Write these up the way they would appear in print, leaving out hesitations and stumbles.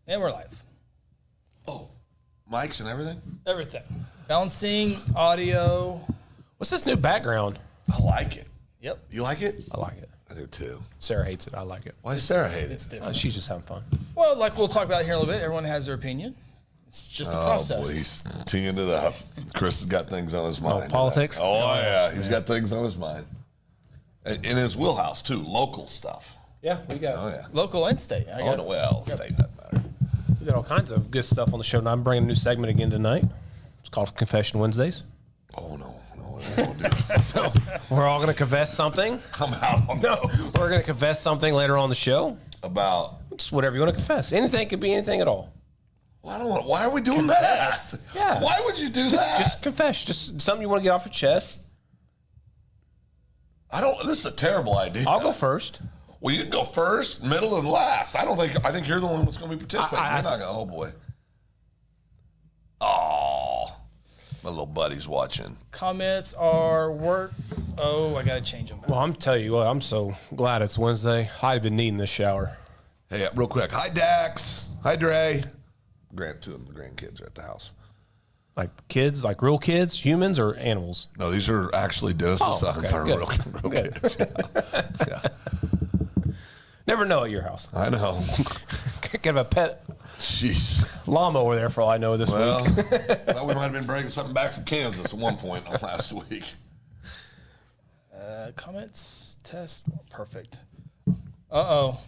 And we're live. Oh, mics and everything? Everything. Balancing, audio. What's this new background? I like it. Yep. You like it? I like it. I do too. Sarah hates it. I like it. Why does Sarah hate It's it? different. She's just having fun. Well, like we'll talk about it here in a little bit. Everyone has their opinion. It's just a process. Oh, boy, he's teeing it up. Chris has got things on his mind. politics? Oh, yeah. He's got things on his mind. And in his wheelhouse, too. Local stuff. Yeah, we got Oh, yeah. Local and state. State doesn't matter. we got all kinds of good stuff on the show. Now I'm bringing a new segment again tonight. It's called Confession Wednesdays. Oh, no. I won't do that. So we're all going to confess something. I'm out on that. We're going to confess something later on the show. About, Just whatever you want to confess. Anything could be anything at all. why are we doing that? Yeah. Why would you do that? Just confess. Just something you want to get off your chest. This is a terrible idea. I'll go first. Well, you can go first, middle, and last. I think you're the one that's going to be participating. You're not going to, oh, boy. Oh, my little buddy's watching. Comments are work. Oh, I got to change them. Well, I'm telling you what, I'm so glad it's Wednesday. I've been needing this shower. Hey, real quick. Hi, Dax. Hi, Dre. Two of the grandkids are at the house. Like kids, like real kids, humans, or animals? No, these are actually Dennis's sons. okay, Are good. real Good. kids. Yeah. Never know at your house. I know. Could have a pet Jeez. llama over there for all I know this Well, week. I thought we might have been bringing something back from Kansas at one point last week. Comments, test, perfect. Uh-oh.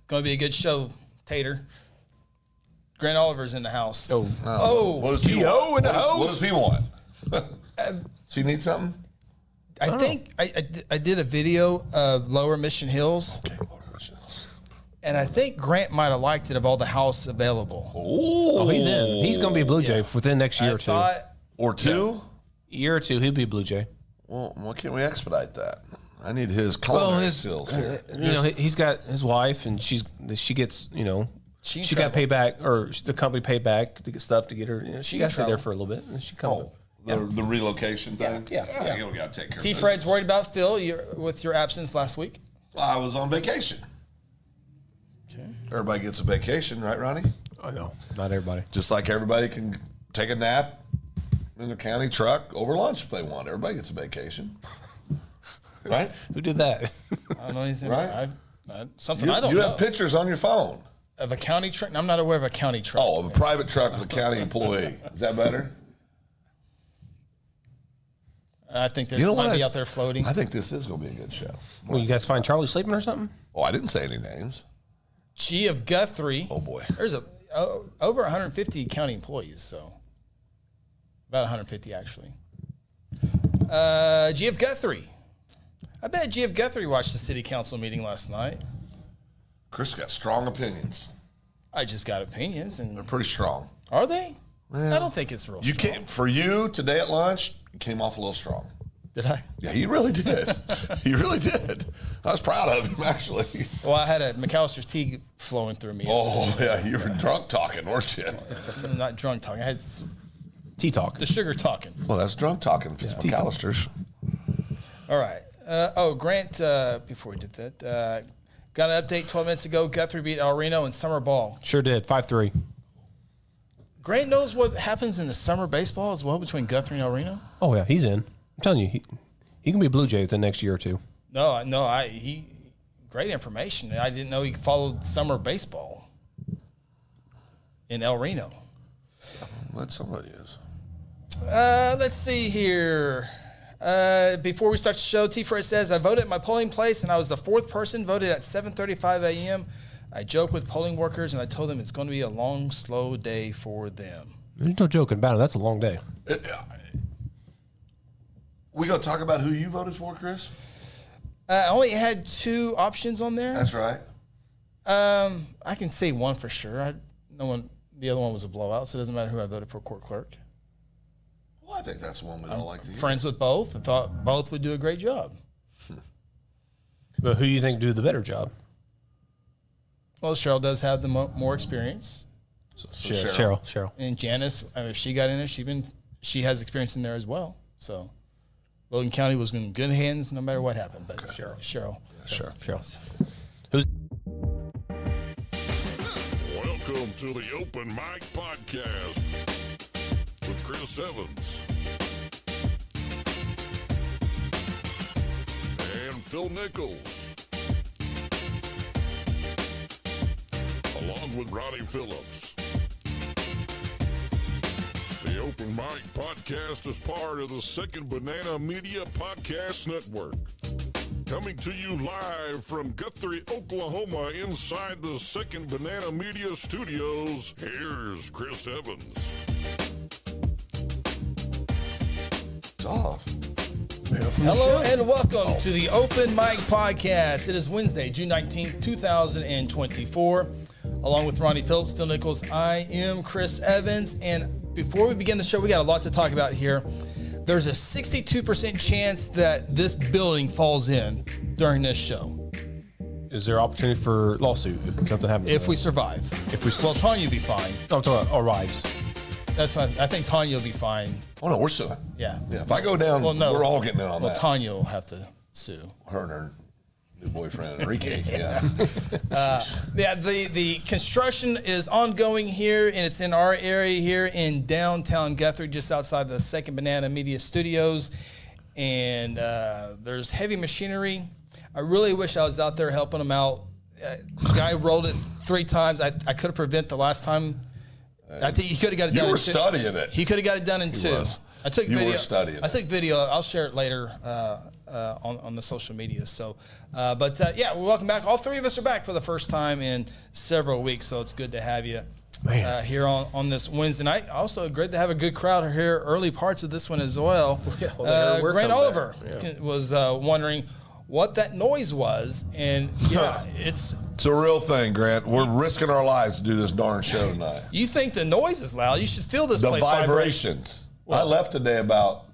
Going to be a good show, Tater. Grant Oliver's in the house. Oh, What does he T.O. want? in the What house. does he want? Does he need something? I think I did a video of Lower Mission Hills, Okay. and I think Grant might have liked it of all the house available. Oh, he's in. He's going to be a Blue Jay within the next year I or two. thought, Or two? Year or two, he'll be a Blue Jay. Well, why can't we expedite that? I need his culinary skills here. He's got his wife, and she gets, She she got paid back, or the company paid back to get stuff to get her. She got to stay there travel. for a little bit, and she comes. The relocation thing? Yeah. We got to take care of T. it. Fred's worried about Phil with your absence last week. I was on vacation. Okay. Everybody gets a vacation, right, Ronnie? I know, not everybody. Just like everybody can take a nap in the county truck over lunch if they want. Everybody gets a vacation. Right? Who did that? I don't know anything. Right. Something You, I don't you know. have pictures on your phone. Of a county truck? I'm not aware of a county truck. Oh, of a private truck with a county employee. Is that better? I think there You know might what? be out there floating. I think this is going to be a good show. Well, you guys find Charlie sleeping or something? Oh, I didn't say any names. G of Guthrie. Oh, boy. There's over 150 county employees, so about 150 actually. G of Guthrie. I bet G of Guthrie watched the city council meeting last night. Chris got strong opinions. I just got opinions, They're and pretty strong. are they? Well, I don't think it's real. You strong. came for you today at lunch. You came off a little strong. Did I? Yeah, you really did. You really did. I was proud of him, actually. Well, I had a McAllister's tea flowing through me. Oh, yeah, you were drunk talking, weren't you? I'm not drunk talking. I had Tea talk. the sugar talking. Well, that's drunk talking if it's McAllister's. All right. Grant, before we did that, got an update 12 minutes ago. Guthrie beat El Reno in summer ball. Sure did. 5-3. Grant knows what happens in the summer baseball as well between Guthrie and El Reno? Oh yeah, he's in. I'm telling you, he can be a Blue Jay within the next year or two. No, he great information. I didn't know he followed summer baseball in El Reno. Let somebody is. Let's see here. Before we start the show, T. Fred says, I voted at my polling place, and I was the fourth person voted at 7:35 a.m. I joked with polling workers, and I told them it's going to be a long, slow day for them. There's no joking about it. That's a long day. We going to talk about who you voted for, Chris? I only had two options on there. That's right. I can say one for sure. The other one was a blowout, so it doesn't matter who I voted for court clerk. Well, I think that's the one we don't like to hear. Friends with both and thought both would do a great job. But who do you think do the better job? Well, Cheryl does have the more experience. Cheryl. And Janice, if she got in there, she has experience in there as well. So Logan County was in good hands no matter what happened. But Cheryl. Sure. Who's Welcome to the Open Mic Podcast with Chris Evans and Phil Nichols, along with Ronnie Phillips. The Open Mic Podcast is part of the Second Banana Media Podcast Network. Coming to you live from Guthrie, Oklahoma, inside the Second Banana Media Studios, here's Chris Evans. It's off. Hello and welcome to the Open Mic Podcast. It is Wednesday, June 19th, 2024. Along with Ronnie Phillips, Phil Nichols, I am Chris Evans. And before we begin the show, we got a lot to talk about here. There's a 62% chance that this building falls in during this show. Is there opportunity for lawsuit if something happens? If we survive. Well, Tanya will be fine. I'm talking about arrives. That's fine. I think Tanya will be fine. Oh, no, we're suing. Yeah. Yeah, if I go down, we're all getting in on that. Tanya will have to sue. Her and her new boyfriend, Enrique. Yeah. The construction is ongoing here, and it's in our area here in downtown Guthrie, just outside the Second Banana Media Studios. And there's heavy machinery. I really wish I was out there helping them out. The guy rolled it 3 times. I could have prevented the last time. I think he could have got it done. You were in 2. studying it. He could have got it done in 2. was. I took You video. were studying I it. took video. I'll share it later on the social media. So, yeah, welcome back. All 3 of us are back for the first time in several weeks. So it's good to have you here on this Wednesday night. Also, great to have a good crowd here. Early parts of this one as well. Yeah, we're Grant coming Oliver back. was wondering what that noise was, and yeah, it's. It's a real thing, Grant. We're risking our lives to do this darn show tonight. You think the noise is loud? You should feel this The place vibrate. vibrations. I left today about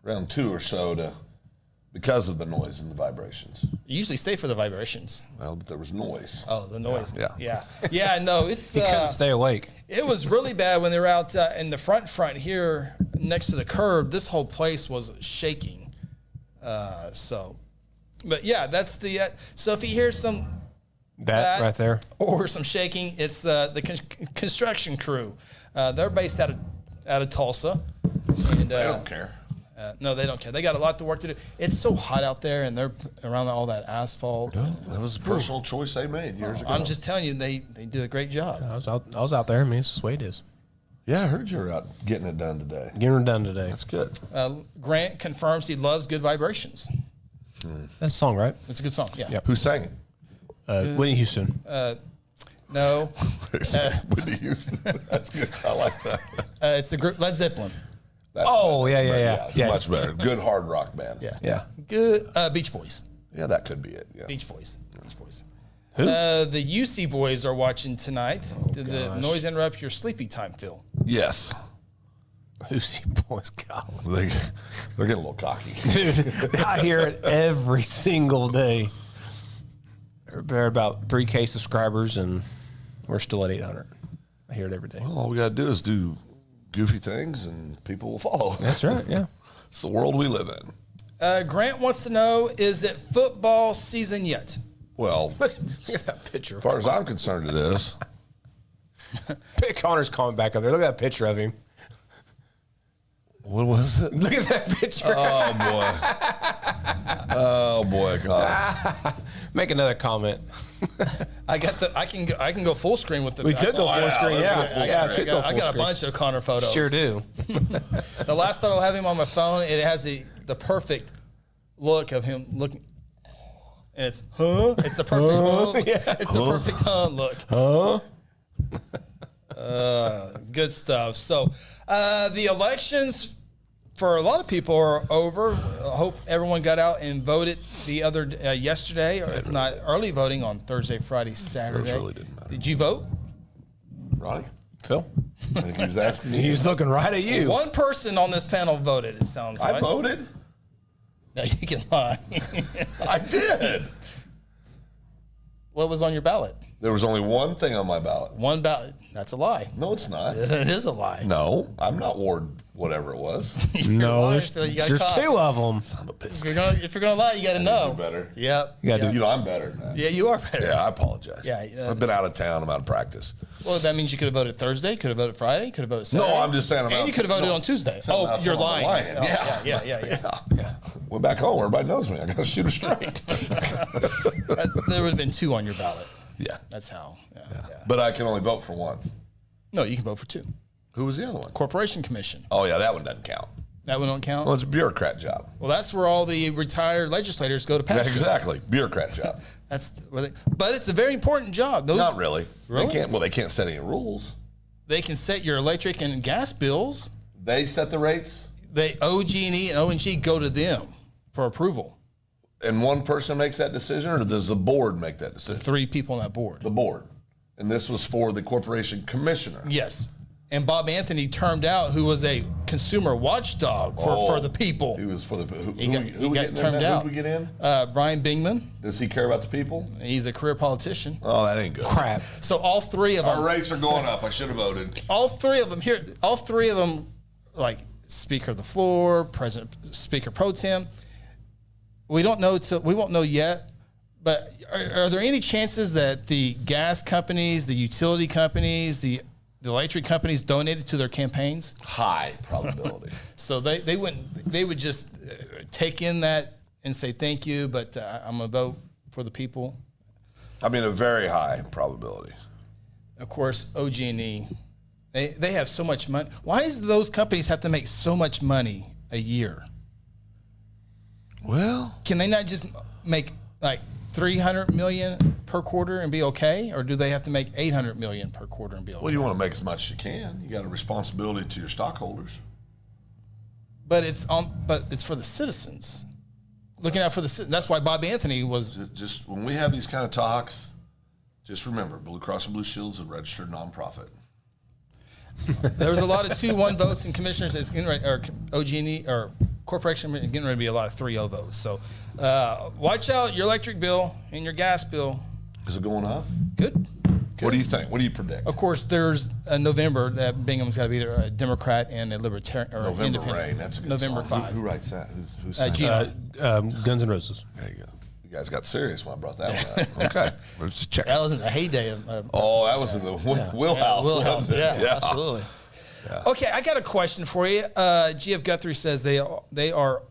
around 2 or so because of the noise and the vibrations. You usually stay for the vibrations. Well, but there was noise. Oh, the noise. Yeah. Yeah, no, it's. He couldn't stay awake. It was really bad when they were out in the front here next to the curb. This whole place was shaking. But yeah, that's the. So if you hear some. That right there. Or some shaking, it's the construction crew. They're based out of Tulsa. And, They don't care. No, they don't care. They got a lot of work to do. It's so hot out there, and they're around all that asphalt. Well, that was a personal choice they made years ago. I'm just telling you, they do a great job. I was out there. I mean, it's the way it is. Yeah, I heard you were out getting it done today. Getting it done today. That's good. Grant confirms he loves Good Vibrations. That's a song, right? It's a good song. Yeah. Yep. Who sang it? Whitney Houston. No, Whitney Houston. That's good. I like that. it's the group Led Zeppelin. That's Oh, better. yeah, That's yeah, better. yeah. It's Yeah. much better. Good hard rock band. Yeah. Good. Beach Boys. Yeah, that could be it. Yeah. Beach Boys. Beach Boys. Who? The UC boys are watching tonight. Did the gosh. noise interrupt your sleepy time, Phil? Yes. Lucy Boys, golly. They're getting a little cocky. Dude, I hear it every single day. They're about 3K subscribers, and we're still at 800. I hear it every day. Well, all we got to do is do goofy things, and people will follow. That's right, yeah. It's the world we live in. Grant wants to know, is it football season yet? Well, Look at that picture. as far as I'm concerned, it is. Connor's comment back up there. Look at that picture of him. What was it? Look at that picture. Oh boy, God. Make another comment. I can go full screen with the. We could go full yeah, screen. let's Yeah, go full yeah, screen. could go I full got a screen. bunch of Connor photos. Sure do. The last photo I have him on my phone. It has the perfect look of him looking. And it's It's the perfect It's the perfect look. Good stuff. So the elections for a lot of people are over. I hope everyone got out and voted yesterday, or if not early voting on Thursday, Friday, Saturday. really didn't matter. Did you vote? Ronnie? Phil? I think he was asking He you. was looking right at you. One person on this panel voted. It sounds like I voted. No, you can lie. I did. What was on your ballot? There was only one thing on my ballot. One ballot. That's a lie. No, it's not. It is a lie. No, I'm not Ward whatever it was. No, lying, Phil. You got there's caught. 2 of them. I'm a piss. If you're gonna lie, you got to know. do better. Yep. You gotta You know, I'm better than that. Yeah, you are better. Yeah, I apologize. Yeah, I've been out of town. I'm out of practice. Well, that means you could have voted Thursday, could have voted Friday, could have voted Saturday. No, I'm just saying I'm and out. you could have voted no, on Tuesday. saying I'm Oh, out you're till I'm lying. lying. Oh, Yeah. yeah. Went back home. Everybody knows me. I got to shoot her straight. There would have been 2 on your ballot. Yeah. That's how. Yeah. But I can only vote for one. No, you can vote for 2. Who was the other one? Corporation Commission. Oh, yeah, that one doesn't count. That one don't count. Well, it's a bureaucrat job. Well, that's where all the retired legislators go to Yeah, pasture. exactly. Bureaucrat job. That's where but it's a very important job. Those Not really. Really? They can't set any rules. they can set your electric and gas bills. They set the rates, They OG&E and ONG go to them for approval. and one person makes that decision, or does the board make that decision? 3 people on that board. The board. And this was for the corporation commissioner. Yes. And Bob Anthony termed out, who was a consumer watchdog for the people. He was for the who He got we get in termed there? out. Who we get in? Brian Bingman. Does he care about the people? He's a career politician. Oh, that ain't good. Crap. So all 3 of them. Our rates are going up. I should have voted. All 3 of them here. All 3 of them, like Speaker of the Floor, President, Speaker Pro Tem. We don't know. We won't know yet. But are there any chances that the gas companies, the utility companies, the electric companies donated to their campaigns? High probability. So they would just take in that and say thank you, but I'm gonna vote for the people. I mean, a very high probability. Of course, OG&E, they have so much money. Why does those companies have to make so much money a year? Well, Can they not just make like $300 million per quarter and be okay, or do they have to make $800 million per quarter and be okay? well, you want to make as much as you can. You got a responsibility to your stockholders. But it's for the citizens. Looking out for the citizens. That's why Bob Anthony was. Just when we have these kind of talks, just remember, Blue Cross and Blue Shield is a registered nonprofit. There was a lot of 2-1 votes and commissioners. It's getting ready, or OG&E or corporation getting ready to be a lot of 3-0 votes. So watch out your electric bill and your gas bill. Is it going up? Good. What do you think? What do you predict? Of course, there's a November that Bingham's got to be either a Democrat and a Libertarian or November independent. Rain. That's a good November song. 5. Who writes that? Who's singing? Gino. Guns N' Roses. There you go. You guys got serious when I brought that one up. Okay. Let's just check. That was in the heyday of Oh, that was in the wheelhouse. Wheelhouse. wasn't it? Yeah, absolutely. Okay, I got a question for you. GF Guthrie says they are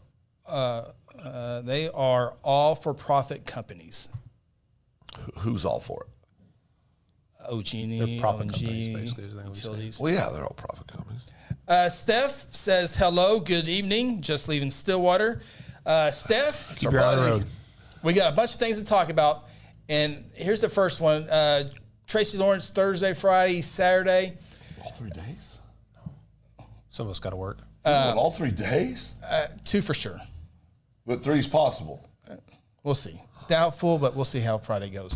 all for profit companies. Who's all for it? OG&E, They're profit ONG, companies, basically, is that what you're utilities. Well, yeah, they're all profit companies. Steph says, hello, good evening. Just leaving Stillwater. Steph, Keep your eye on the road. we got a bunch of things to talk about. And here's the first one. Tracy Lawrence, Thursday, Friday, Saturday. All 3 days? Some of us got to work. All 3 days? 2 for sure. But 3's possible. We'll see. Doubtful, but we'll see how Friday goes.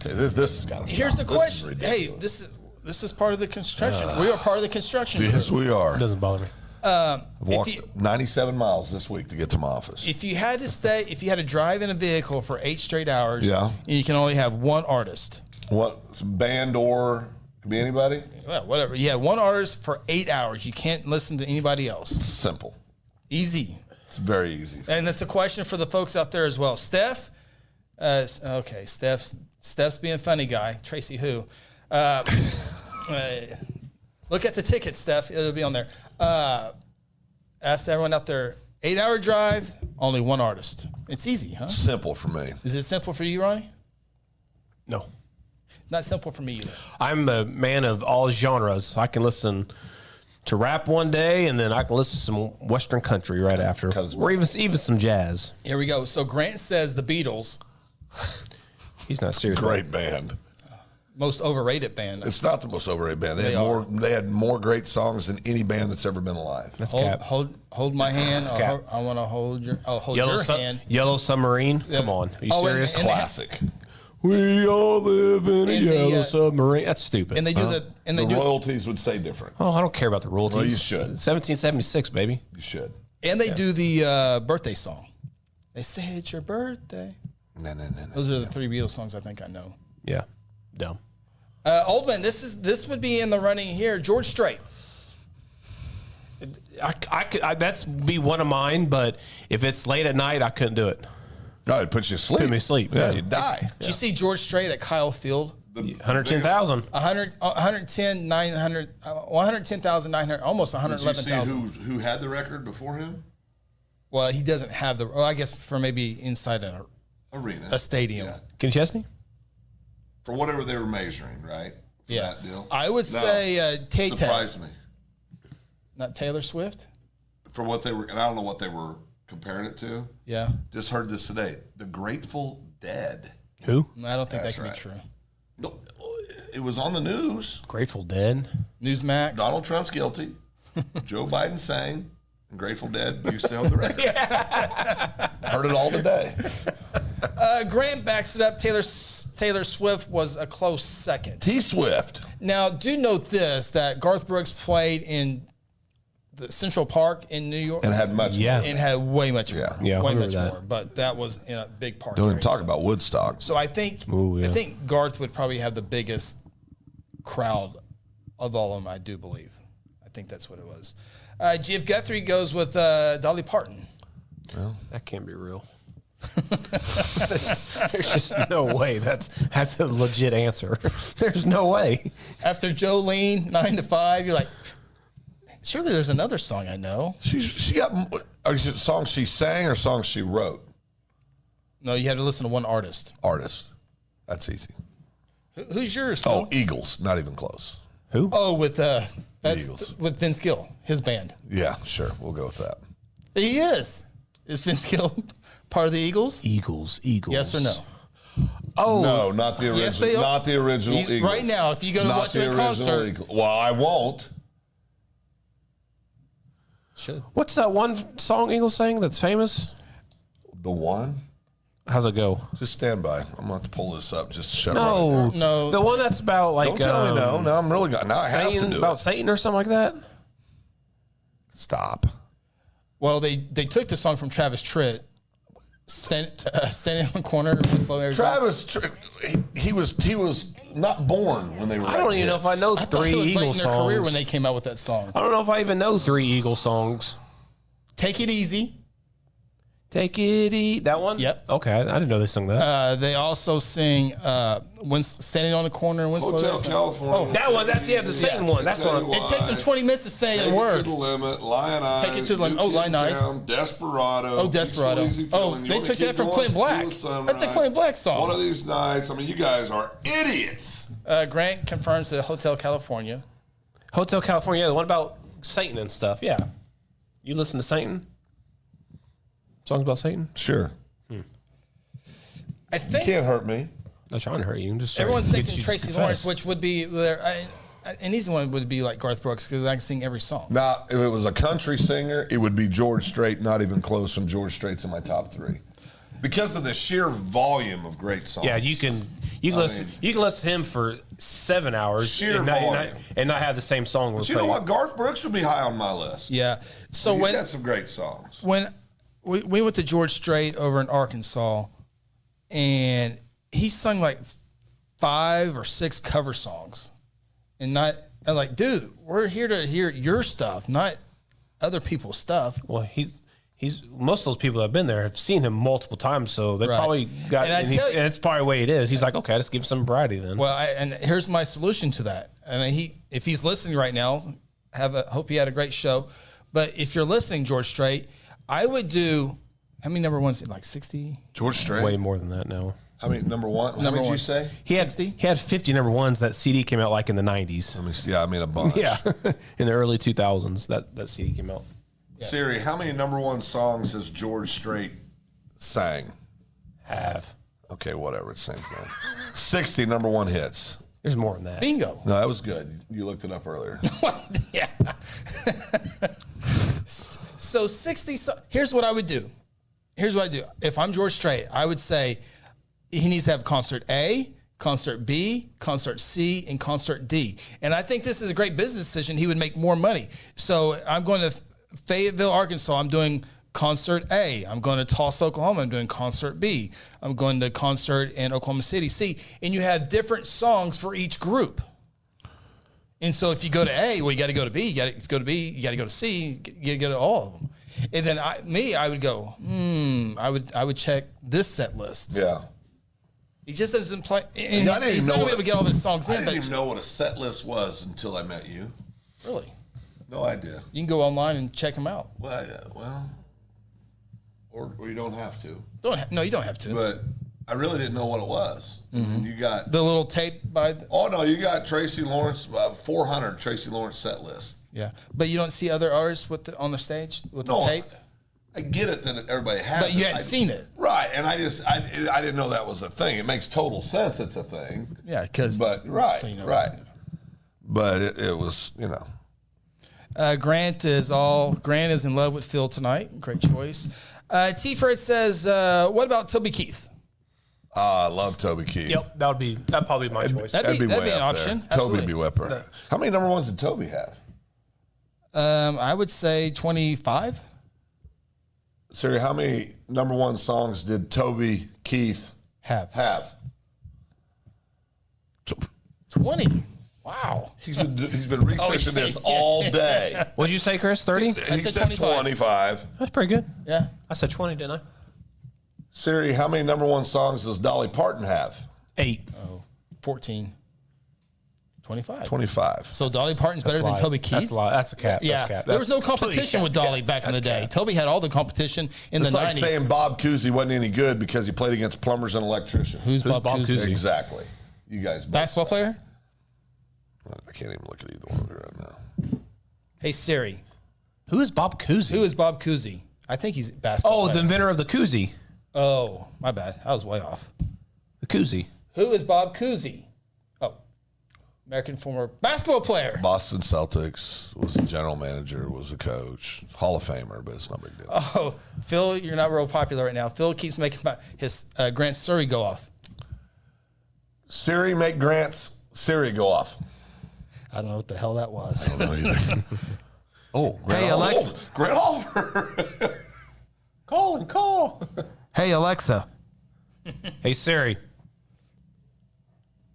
Okay, this has got to Here's the stop. This is question. Hey, ridiculous. this is part of the construction. We are part of the construction. Yes, crew. we are. It doesn't bother me. I've walked you- 97 miles this week to get to my office. If you had to drive in a vehicle for 8 straight hours, Yeah. and you can only have one artist. What band or could be anybody? Well, whatever. Yeah, one artist for 8 hours. You can't listen to anybody else. Simple. Easy. It's very easy. And that's a question for the folks out there as well. Steph, okay, Steph's being funny guy. Tracy who? Look at the ticket, Steph. It'll be on there. Ask everyone out there, 8-hour drive, only one artist. It's easy, huh? Simple for me. Is it simple for you, Ronnie? No. Not simple for me either. I'm a man of all genres. I can listen to rap one day, and then I can listen to some Western country right after, or even some jazz. Here we go. So Grant says the Beatles, He's not serious. Great band. most overrated band. It's not the most overrated band. They, They had are. more. They had more great songs than any band that's ever been alive. That's cap. Hold my hand. cap. I want to hold your Yellow, hand. Yellow Submarine. Come on. Are you Oh, and- serious? and they have- Classic. We all live in a And the, yellow submarine. That's stupid. And they do The royalties would say different. oh, I don't care about the royalties. Well, you should. 1776, baby. You should. And they do the birthday song. They say it's your birthday. No. Those are the 3 Beatles songs I think I know. Yeah. Dumb. Oldman, this would be in the running here. George Strait. I that's be one of mine, but if it's late at night, I couldn't do it. No, it puts you to sleep. Put me to sleep. Yeah, you die. Did you see George Strait at Kyle Field? 110,000. 110,900, almost Did you see 111,000. who had the record before him? Well, he doesn't have the. Well, I guess for maybe inside Arena. a stadium. Yeah. Ken Chesney? For whatever they were measuring, right? For Yeah. that deal. I would say Tay-Tay. Surprised me. Not Taylor Swift. For what they were, and I don't know what they were comparing it to. Yeah. Just heard this today. The Grateful Dead. Who? I don't think That's that can right. be true. No, it was on the news. Grateful Dead. Newsmax. Donald Trump's guilty. Joe Biden sang, and Grateful Dead used to hold the record. Heard it all today. Grant backs it up. Taylor Swift was a close second. T Swift. Now, do note this, that Garth Brooks played in the Central Park in New York And had much. Yeah. and had way much more. Yeah, I way remember much that. more. But that was in a big park. Don't even area, talk so- about Woodstock. So I think Ooh, yeah. I think Garth would probably have the biggest crowd of all of them, I do believe. I think that's what it was. G.F. Guthrie goes with Dolly Parton. That can't be real. There's just no way. That's a legit answer. There's no way. After Jolene, 9 to 5, you're like, surely there's another song I know. She got songs she sang or songs she wrote. No, you had to listen to one artist. Artist. That's easy. Who's yours? Oh, Phil? Eagles. Not even close. Who? Oh, with that's Eagles. with Vince Gill, his band. Yeah, sure. We'll go with that. He is. Is Vince Gill part of the Eagles? Eagles. Yes or no? Oh, No, not the original. Yes, they are. Not the original He's- Eagles. right now, if you go to Not watch the him in original concert- Eagles. Well, I won't. Should. What's that one song Eagles sang that's famous? The one. How's it go? Just stand by. I'm going to pull this up. Just shut it No, right there. No. The one that's about like Don't tell me no. No, I'm really going. Now I have to Satan, do about it. Satan or something like that. Stop. Well, they took the song from Travis Tritt, standing on the corner of Slow Arizona. Travis, he was not born when they were. I don't even know if I know I thought three it was late Eagles in their songs. career when they came out with that song. I don't know if I even know 3 Eagles songs. Take It Easy. Take it easy. That one? Yep. Okay, I didn't know they sung that. They also sing when Standing on the Corner in Winslow. Hotel Arizona. California. That one, that's the Satan one. That's Tell one. you It takes them 20 minutes to say Take the it word. to the limit. Lion Eyes. Take it to the limit. Oh, New Kid Lion in Eyes. Town, Desperado. Oh, Desperado. Peaceful, Easy Oh, Feeling. You they wanna took keep that from going? Clint Black. Tequila Sunrise. That's a Clint Black song. One of these nights. I mean, you guys are idiots. Grant confirms the Hotel California. Hotel California, the one about Satan and stuff. Yeah. You listen to Satan? Songs about Satan? Sure. I think Can't hurt me. Not trying to hurt you. I'm just everyone's trying to get thinking you to Tracy confess. Lawrence, which would be there. An easy one would be like Garth Brooks because I can sing every song. Now, if it was a country singer, it would be George Strait. Not even close. And George Strait's in my top 3 because of the sheer volume of great songs. Yeah, you can listen to him for 7 hours Sheer and volume. not have the same song. But you know what? Garth Brooks would be high on my list. Yeah. So He's when got some great songs. when we went to George Strait over in Arkansas, and he sung like 5 or 6 cover songs, and I'm like, dude, we're here to hear your stuff, not other people's stuff. Well, he's most of those people that have been there have seen him multiple times, so they Right. probably got And I and, tell you- and it's probably the way it is. He's like, okay, let's give some variety then. Well, and here's my solution to that. I mean, if he's listening right now, hope he had a great show. But if you're listening, George Strait, I would do how many number ones? Like 60. George Strait. Way more than that now. How many number one? How Number many did one. you say? He had 60? 50 number ones. That CD came out like in the 90s. Let me see. Yeah, I mean a bunch. Yeah, in the early 2000s, that CD came out. Siri, how many number one songs has George Strait sang? Have Okay, whatever. It's the same thing. 60 number one hits. there's more than that. Bingo. No, that was good. You looked it up earlier. Yeah. So 60. Here's what I would do. Here's what I do. If I'm George Strait, I would say he needs to have concert A, concert B, concert C, and concert D. And I think this is a great business decision. He would make more money. So I'm going to Fayetteville, Arkansas. I'm doing concert A. I'm going to Tulsa, Oklahoma. I'm doing concert B. I'm going to concert in Oklahoma City C. And you have different songs for each group. And so if you go to A, well, you got to go to B. You got to go to B. You got to go to C. You got to go to all of them. And then I would go, I would check this set list. Yeah. He just doesn't play. And I didn't he's even not know going to be able to get all his songs in. I didn't even know what a set list was until I met you. Really? No idea. You can go online and check them out. Well, or you don't have to. No, you don't have to. But I really didn't know what it was. And you got The little tape by... Oh, no, you got Tracy Lawrence, 400 Tracy Lawrence set list. Yeah. But you don't see other artists on the stage with the tape? I get it that everybody has But you it. hadn't seen it. Right, and I didn't know that was a thing. It makes total sense it's a thing. Yeah, because... But, right, so you know right. But it was, you know. Grant is in love with Phil tonight. Great choice. T. Fred says, what about Toby Keith? I love Toby Keith. Yep, that'd probably be my choice. That'd be way an up option. there. Absolutely. Toby be Whipper. How many number ones did Toby have? I would say 25. Siri, how many number one songs did Toby Keith have? 20. Wow. He's been researching this all day. What'd you say, Chris? 30? He said said 25. That's pretty good. Yeah. I said 20, didn't I? Siri, how many number one songs does Dolly Parton have? 8. 14. 25. 25. So Dolly Parton's better than Toby Keith? That's a lie. That's a cap. Yeah. That's a cap. There was no That's competition with Dolly back in the day. Toby had all the competition in It's the like 90s. saying Bob Cousy wasn't any good because he played against plumbers and electricians. Who's Bob Cousy? Exactly. You guys both Basketball suck. player? I can't even look at either one of you right now. Hey, Siri. Who is Bob Cousy? Who is Bob Cousy? I think he's a basketball the player. inventor of the koozie. Oh, my bad. I was way off. The koozie. Who is Bob Cousy? Oh, American former basketball player. Boston Celtics, was the general manager, was the coach, Hall of Famer, but it's no big deal. Oh, Phil, you're not real popular right now. Phil keeps making his Grant Surrey go off. Siri, make Grant's Siri go off. I don't know what the hell that was. I don't know either. Oh, Grant Hey, Oliver. Alexa. Oh, Grant Oliver. Call. Hey, Alexa. Hey, Siri.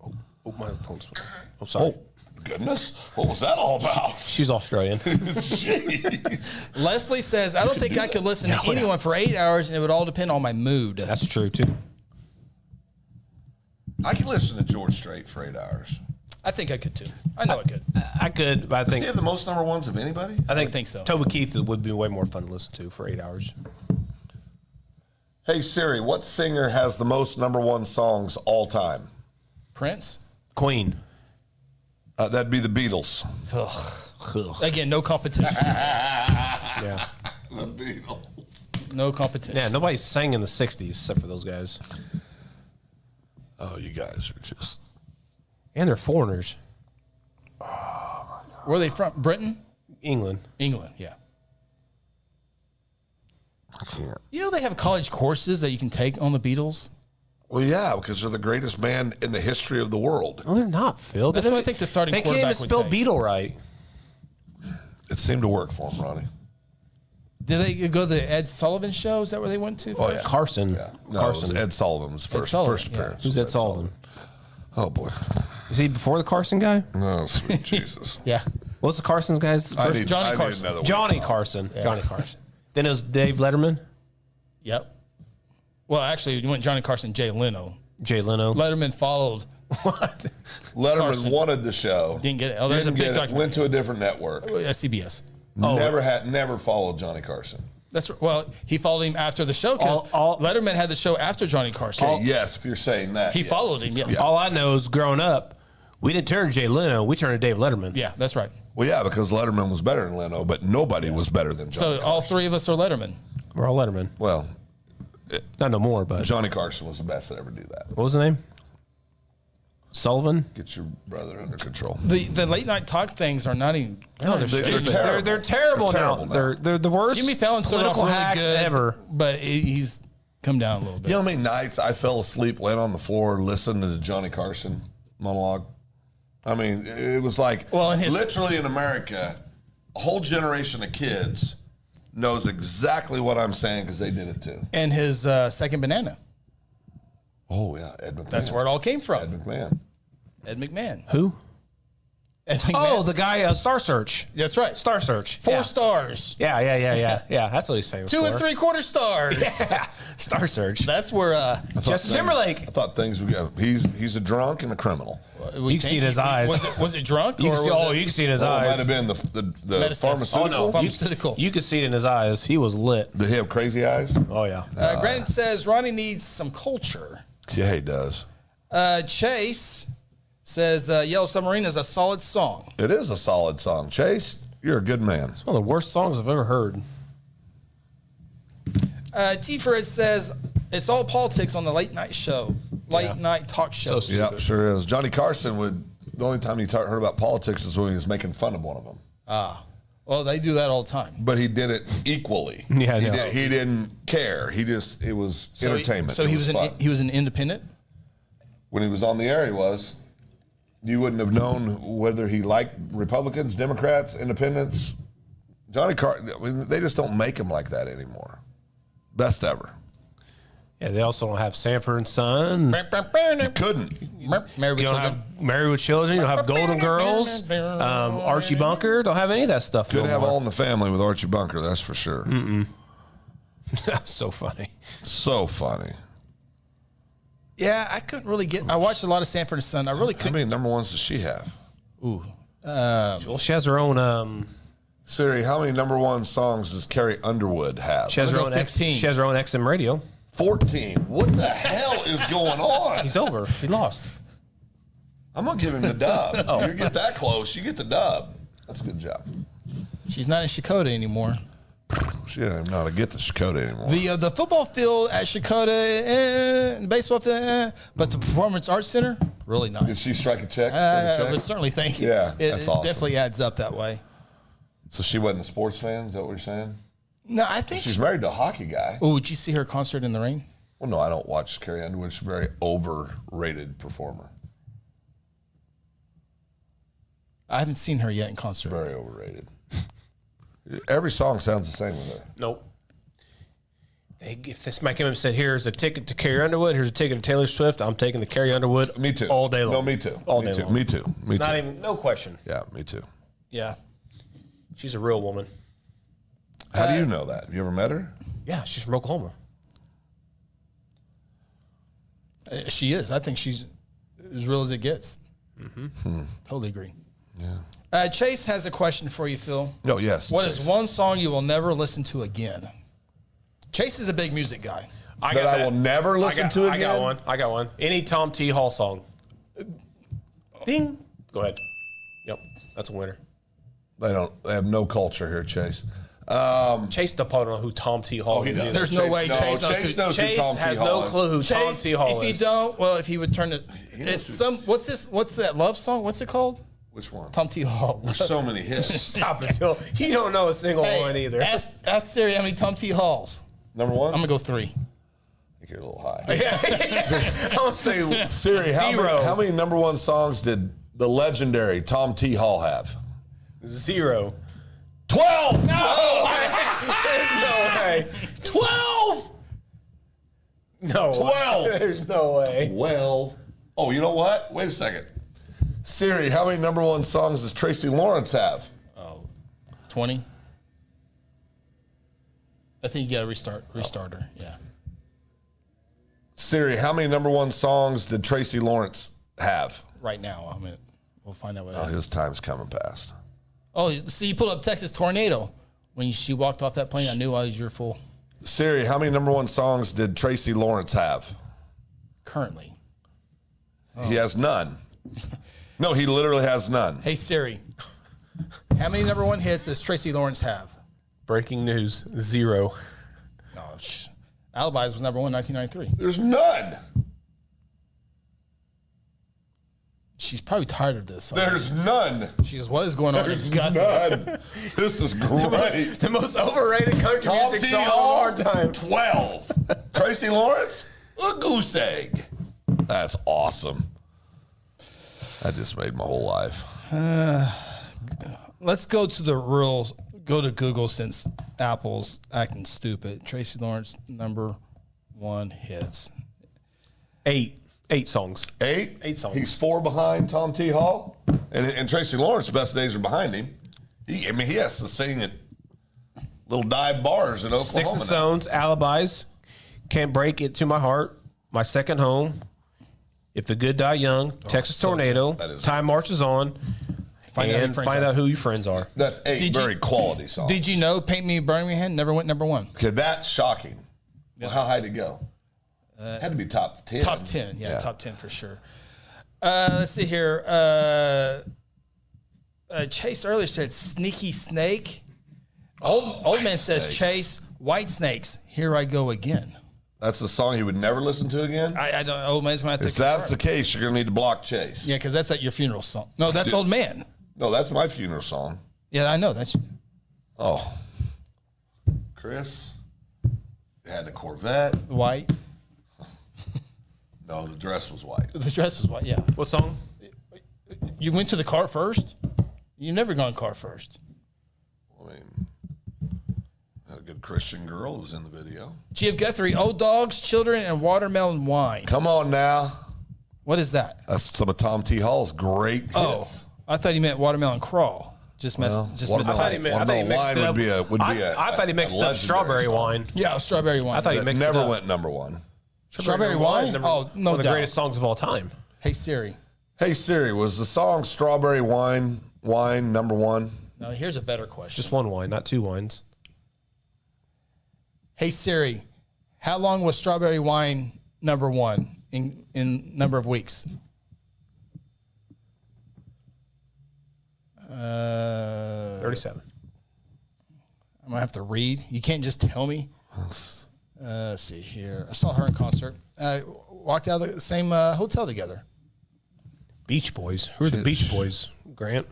Oh, my phone's. Oh, sorry. Oh, goodness. What was that all about? She's Australian. Jeez. Leslie says, I don't think I could listen to anyone for 8 hours, and it would all depend on my mood. That's true, too. I can listen to George Strait for 8 hours. I think I could, too. I know I could. I could, but I Does he think have the most number ones of anybody? I would think so. Toby Keith would be way more fun to listen to for 8 hours. Hey, Siri, what singer has the most number one songs all time? Prince? Queen. That'd be the Beatles. Ugh. Again, no competition. Yeah. The Beatles. No competition. Yeah, nobody sang in the 60s except for those guys. Oh, you guys are just... And they're foreigners. Where are they from? Britain? England. England, yeah. I can't. You know they have college courses that you can take on the Beatles? Well, yeah, because they're the greatest band in the history of the world. No, they're not, Phil. That's what I think the starting They can't even quarterback would spell take. Beetle right. It seemed to work for them, Ronnie. Did they go to the Ed Sullivan show? Is that where they went to? Oh, yeah. Carson. Yeah. No, Carson. it was Ed Sullivan's first Sullivan, yeah. appearance. Who's was Ed Sullivan? Oh, boy. Is he before the Carson guy? No, sweet Jesus. Yeah. What's the Carson's guy's I first? need Johnny Carson. another one. Johnny Carson. Johnny Carson. Then it was Dave Letterman. Yep. Well, actually, you went Johnny Carson, Jay Leno. Jay Leno. Letterman followed. What? Letterman Carson. wanted the show. Didn't get it. Oh, there's Didn't a big get it. documentary. Went to a different network. CBS. Never followed Johnny Carson. That's well, he followed him after the show because Letterman had the show after Johnny Carson. Okay, yes, if you're saying that. He yes. followed him. Yes. All I know is growing up, we didn't turn to Jay Leno. We turned to Dave Letterman. Yeah, that's right. Well, yeah, because Letterman was better than Leno, but nobody was better than Johnny So all three of us are Letterman. We're all Letterman. Well, Not no more, but Johnny Carson was the best to ever do that. what was the name? Sullivan? Get your brother under control. The late night talk things are not even. No, they're They're stupid. terrible. They're terrible They're now. terrible now. They're the worst Jimmy Fallon started off political really hacks good ever. but he's come down a little bit. You know how many nights I fell asleep laying on the floor listening to the Johnny Carson monologue? I mean, it was like Well, in his- literally in America, a whole generation of kids knows exactly what I'm saying because they did it too. And his second banana. Oh, yeah. Ed McMahon. That's where it all came from. Ed McMahon. Ed McMahon. Who? Ed McMahon. Oh, the guy, Star Search. That's right. Star Search. 4 Yeah. stars. Yeah. That's what he's famous 2 for. 3/4 stars. Yeah. Star Search. That's where Justin Timberlake. I thought things would go. He's a drunk and a criminal. You can see it in his eyes. Was it drunk? You or can see, was you can see it in his Oh, it might eyes. have been the Medicine. pharmaceutical. Oh, no. Pharmaceutical. You could see it in his eyes. He was lit. Did he have crazy eyes? Oh, yeah. Grant says Ronnie needs some culture. Yeah, he does. Chase says Yellow Submarine is a solid song. It is a solid song. Chase, you're a good man. It's one of the worst songs I've ever heard. T. Fred says it's all politics on the late night show, late night talk show. So Yep, sure is. Johnny Carson would. The only time he heard about politics is when he was making fun of one of them. Well, they do that all the time. But he did it equally. Yeah, he, no. he didn't care. It was entertainment. So It he was fun. he was an independent. When he was on the air, he was. You wouldn't have known whether he liked Republicans, Democrats, Independents. Johnny Carson. I mean, they just don't make him like that anymore. Best ever. Yeah, they also don't have Sanford and Son. You couldn't. Married with You don't Children. have Married with Children. You don't have Golden Girls. Archie Bunker. Don't have any of that stuff. Couldn't no have more. All in the Family with Archie Bunker. That's for sure. So funny. So funny. Yeah, I couldn't really get. I watched a lot of Sanford and Son. I really How couldn't. many number ones does she have? Well, she has her own. Siri, how many number one songs does Carrie Underwood have? She has her I'll own. go 15. She has her own XM radio. 14. What the hell is going on? He's over. He lost. I'm going to give him the dub. You get that close, you get the dub. That's a good job. She's not in Shakota anymore. She doesn't even know how to get to Shakota anymore. The football field at Shakota, the baseball field, but the Performance Arts Center, really Did nice. she strike a check? I would certainly think Yeah, it that's awesome. definitely adds up that way. So she wasn't a sports fan? Is that what you're saying? No, I think. She's married to a hockey guy. Oh, did you see her concert in the rain? Well, no, I don't watch Carrie Underwood. She's a very overrated performer. I haven't seen her yet in concert. Very overrated. Every song sounds the same with her. Nope. If this Mike Emmett said, "Here's a ticket to Carrie Underwood. Here's a ticket to Taylor Swift," I'm taking the Carrie Underwood. Me too. All day long. No, me too. All me day too. long. Me too. Me too. Not even. No question. Yeah, me too. Yeah. She's a real woman. How do you know that? Have you ever met her? Yeah, she's from Oklahoma. She is. I think she's as real as it gets. Totally agree. Yeah. Chase has a question for you, Phil. No, yes. What Chase. is one song you will never listen to again? Chase is a big music guy. That I will never listen to I got again? one. I got one. Any Tom T. Hall song. Ding. Go ahead. Yep, that's a winner. They have no culture here, Chase. Chase don't know who Tom T. Hall is. either. There's no way Chase knows who- knows who Chase Tom T. has Hall no is. clue who Tom Chase, T. Hall if is. he don't, well, if he would turn it, it's some. What's this? What's that love song? What's it called? Which one? Tom T. Hall. There's so many hits. Stop it, Phil. You don't know a single one either. Ask Siri how many Tom T. Halls. Number one? I'm gonna go 3. I think you're a little high. I'm gonna say Siri, zero. how many number one songs did the legendary Tom T. Hall have? 0. 12! No! There's no way. 12! No. 12. There's no way. Well, oh, you know what? Wait a second. Siri, how many number one songs does Tracy Lawrence have? 20. I think you gotta restart her. Yeah. Siri, how many number one songs did Tracy Lawrence have? Right now, I mean, we'll find out what. Oh, his time's coming past. Oh, see, you pulled up Texas Tornado when she walked off that plane. I knew I was your fool. Siri, how many number one songs did Tracy Lawrence have? Currently, He has none. No, he literally has none. hey Siri, how many number one hits does Tracy Lawrence have? Breaking news. 0. Oh, Alibis was number one in 1993. There's none. She's probably tired of this. There's none. She goes, what is going on? There's You got none. This is great. The most overrated country Tom music T. song Hall, of our time. 12. Tracy Lawrence, a goose egg. That's awesome. That just made my whole life. Let's go to the real Go to Google since Apple's acting stupid. Tracy Lawrence #1 hits. 8 songs. 8? 8 songs. He's 4 behind Tom T. Hall. And Tracy Lawrence's best days are behind him. He has to sing at little dive bars in Oklahoma. Sticks and Stones, Alibis, Can't Break It to My Heart, My Second Home, If the Good Die Young, Texas Tornado, Time Marches On, Find out who your friends are. That's 8 quality songs. Did you know Paint Me Birmingham never went #1? Okay, that's shocking. Well, how high did it go? Had to be top 10. Top 10, yeah, top 10 for sure. Let's see here. Chase earlier said Sneaky Snake. Old man says Chase, White Snakes, Here I Go Again. That's the song he would never listen to again? I don't know. Old man's going to have to If that's the case, you're going to need to block Chase. Yeah, because that's at your funeral song. No, that's Old Man. No, that's my funeral song. Yeah, I know. That's Oh. Chris had the Corvette. white. No, the dress was white. The dress was white, yeah. What song? You went to the car first? You never gone car first. I mean, had a good Christian girl who was in the video. G.F. Guthrie, Old Dogs, Children, and Watermelon Wine. Come on now. What is that? That's some of Tom T. Hall's great hits. Oh, I thought he meant Watermelon Crawl. Just missed. Watermelon- I thought he Watermelon mixed wine it up. I thought he mixed a up legendary Strawberry song. Wine. Yeah, Strawberry Wine. I thought he That mixed it never up. went #1. Strawberry Wine? Number- Oh, no one of the doubt. greatest songs of all time. Hey, Siri. Hey Siri, was the song Strawberry Wine #1? Now, here's a better question. Just one wine, not 2 wines. Hey, Siri, how long was Strawberry Wine #1 in number of weeks? 37. I'm going to have to read. You can't just tell me. Let's see here. I saw her in concert. Walked out of the same hotel together. Beach Boys. Who are the Beach Boys, Grant?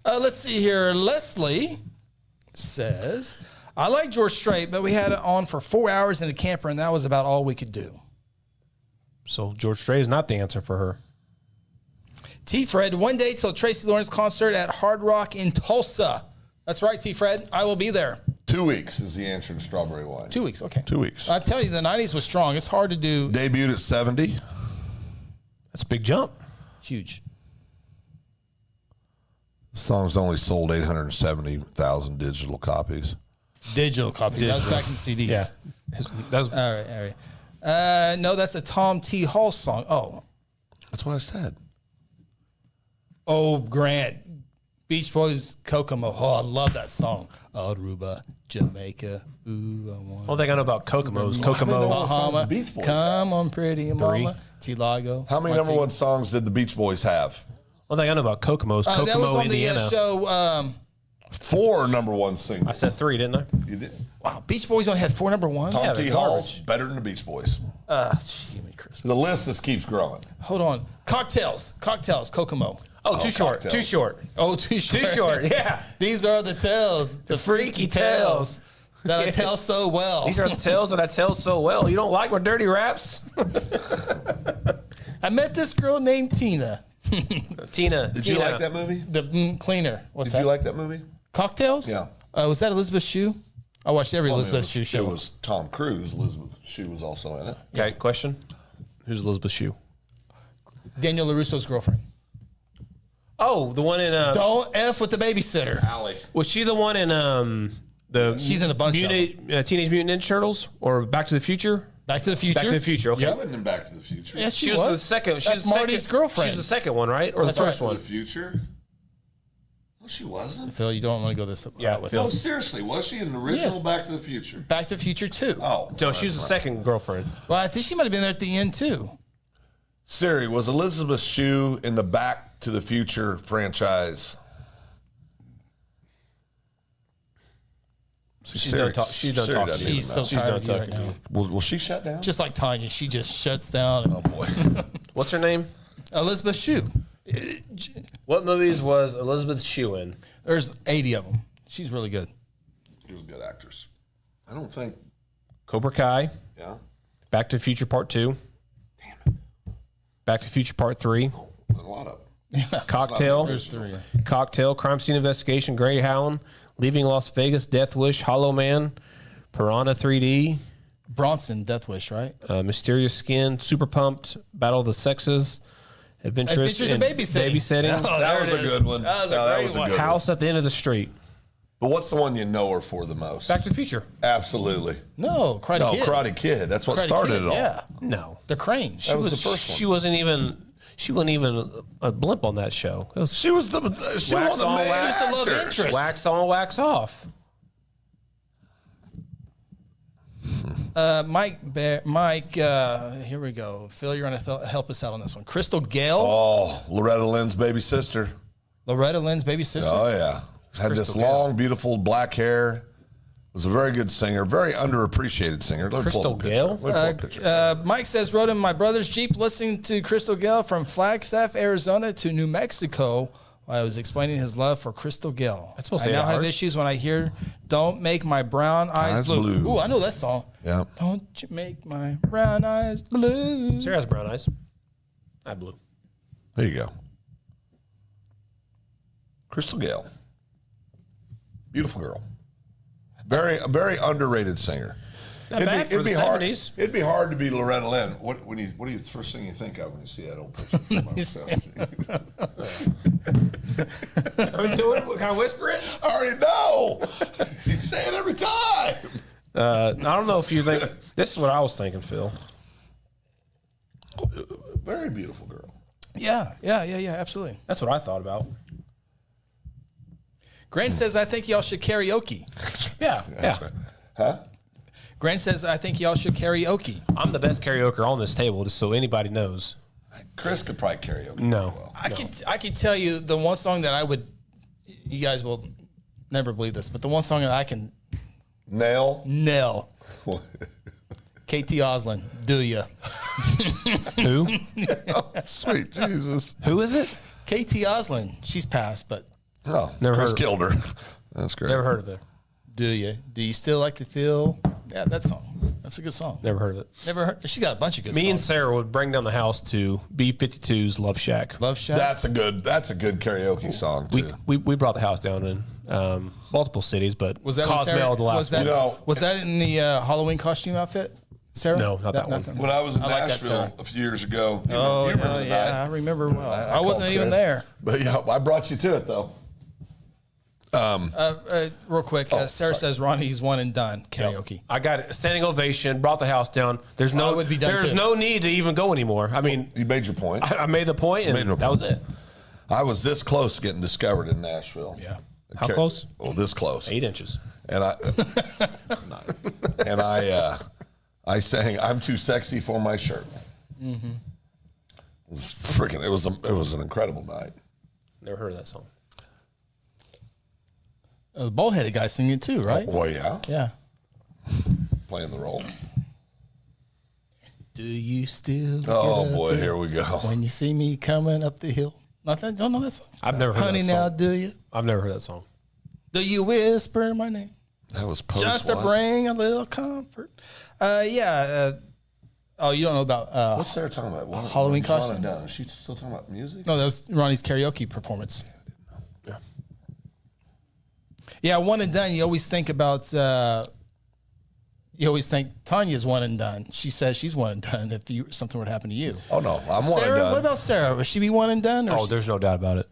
Let's see here. Leslie says, I like George Strait, but we had it on for 4 hours in the camper, and that was about all we could do. So George Strait is not the answer for her. T-Fred, one day till Tracy Lawrence concert at Hard Rock in Tulsa. That's right, T-Fred. I will be there. 2 weeks is the answer to Strawberry Wine. 2 weeks, okay. 2 weeks. I tell you, the 90s was strong. It's hard to do. Debuted at 70. That's a big jump. Huge. The song's only sold 870,000 digital copies. Digital copy. That was back in CDs. Yeah. That was, All right. No, that's a Tom T. Hall song. Oh. That's what I said. Oh, Grant. Beach Boys, Kokomo. Oh, I love that song. Aruba, Jamaica. Ooh, I want only thing I know about Kokomo is Kokomo. Bahama. Beach Boys Come on, pretty mama. T-Lago. How many #1 songs did the Beach Boys have? One thing I know about Kokomo is that was Kokomo, on Indiana. the show. 4 #1 singles. I said 3, didn't I? You did. Wow, Beach Boys only had 4 #1s? Tom Yeah, T. they're Hall's garbage. better than the Beach Boys. Jimmy Christmas. The list just keeps growing. Hold on. Cocktails, Kokomo. Oh, too short. Cocktails. Too short. Oh, too short. Too short. Yeah. These are the tales, the freaky tales that I tell so well. These are the tales that I tell so well. You don't like my dirty raps? I met this girl named Tina, Tina. Did you like that movie? the cleaner. What's Did that? you like that movie? Cocktails? Yeah. Was that Elizabeth Shue? I watched every Well, Elizabeth Shue show. It was Tom Cruise. Elizabeth Shue was also in it. Okay, question. Who's Elizabeth Shue? Daniel LaRusso's girlfriend. Oh, the one in... Don't F with the babysitter. Allie. was she the one in the... She's in a bunch of Teenage Mutant Ninja Turtles? Or Back to the Future? Back to the Future. Back to the Future, okay. She wasn't in Back to the Future. Yes, She was the second. She That's was the Marty's second, girlfriend. She was the second one, right? Or That's the first Back to one? the Future? No, she wasn't. Phil, you don't want to go this Yeah, route with Phil. No, it. seriously. Was she in the original Yes. Back to the Future? Back to the Future 2. Oh. So she was the second girlfriend. Well, I think she might have been there at the end, too. Siri, was Elizabeth Shue in the Back to the Future franchise? She's done talking. She's so tired of you right now. Will she shut down? Just like Tanya, she just shuts down. Oh, boy. What's her name? Elizabeth Shue. What movies was Elizabeth Shue in? There's 80 of them. She's really good. She was a good actress. I don't think. Cobra Kai, Yeah. Back to the Future Part 2, Damn it. Back to the Future Part 3, A lot of. Cocktail. There's 3. Cocktail. Crime Scene Investigation. Greyhound. Leaving Las Vegas. Death Wish. Hollow Man. Piranha 3D. Bronson, Death Wish, right? Mysterious Skin. Super Pumped. Battle of the Sexes. Adventures in Babysitting. Oh, that was a good one. That was a great one. House at the End of the Street. But what's the one you know her for the most? Back to the Future. Absolutely. No, Karate Kid. Karate Kid. That's what Karate started Kid, it all. Yeah. No. The Cranes. That was the first one. She wasn't even a blimp on that show. It was She was the main She was the love actor. interest. wax on, wax off. Mike, here we go. Phil, you're going to help us out on this one. Crystal Gale. Oh, Loretta Lynn's baby sister. Loretta Lynn's baby sister. Oh, yeah. Had this Crystal long, beautiful black hair. Was a very good singer, very underappreciated singer. Let me pull up a picture. Crystal Let me pull up a picture. Mike says, rode in my brother's Jeep listening to Crystal Gale from Flagstaff, Arizona to New Mexico while I was explaining his love for Crystal Gale. That's supposed to I say now that have harsh. issues when I hear Don't Make My Brown Eyes Blue. Ooh, I know that song. Yeah. Don't you make my brown eyes blue. Sarah has brown eyes. I have blue. There you go. Crystal Gale. Beautiful girl. Very underrated singer. Not bad for the hard. 70s. It'd be hard to be Loretta Lynn. What do you first thing you think of when you see that old picture? What kind of whisper it? I already know. You say it every time. I don't know if you think this is what I was thinking, Phil. Very beautiful girl. Yeah, absolutely. That's what I thought about. Grant says, I think y'all should karaoke. Yeah. Right. Huh? Grant says, I think y'all should karaoke. I'm the best karaoke on this table, just so anybody knows. Chris could probably karaoke. No. Well. I could tell you the one song that I would, you guys will never believe this, but the one song that I can Nail. KT Oslin, Do Ya. Who? Sweet Jesus. Who is it? KT Oslin, she's passed, but Oh, Never Chris heard. killed her. That's great. Never heard of it. Do Ya. Do you still like to feel? Yeah, that song. That's a good song. Never heard of it. Never heard. She got a bunch of good songs. Me and Sarah would bring down the house to B-52's Love Shack. Love Shack. That's a good karaoke song too. We brought the house down in multiple cities, but Was that when Sarah- Cosmel the last was that, one. was that in the Halloween costume outfit, Sarah? No, not that one. When I was in I like that Nashville song. a few years ago, you Oh, remember the yeah, night? I remember well. I called wasn't even Chris. there. But yeah, I brought you to it though. Real quick, Sarah says Ronnie's one and done karaoke. I got it. Standing ovation, brought the house down. There's I would be done there's too. no need to even go anymore. I mean, You made your point. I made the point, and Made no that was point. it. I was this close getting discovered in Nashville. Yeah. How close? Well, this close. 8 inches. And I sang "I'm Too Sexy for My Shirt." Mm-hmm. It was an incredible night. Never heard of that song. The bald-headed guy singing it too, right? Well, yeah, Yeah. playing the role. Do you still? Oh get up boy, there here we go. When you see me coming up the hill. Nothing. Don't know that song. I've never heard Honey, that now song. do you? I've never heard that song. Do you whisper my name? That was post Just to what? bring a little comfort. Oh, you don't know about What's Sarah talking about? Halloween What's Ronnie costume? done? Is she still talking about music? No, that was Ronnie's karaoke performance. Yeah. Yeah, one and done. You always think about. You always think Tanya's one and done. She says she's one and done if something would happen to you. Oh no, I'm one and Sarah, done. what about Sarah? Would she be one and done? Or Oh, there's no doubt about it.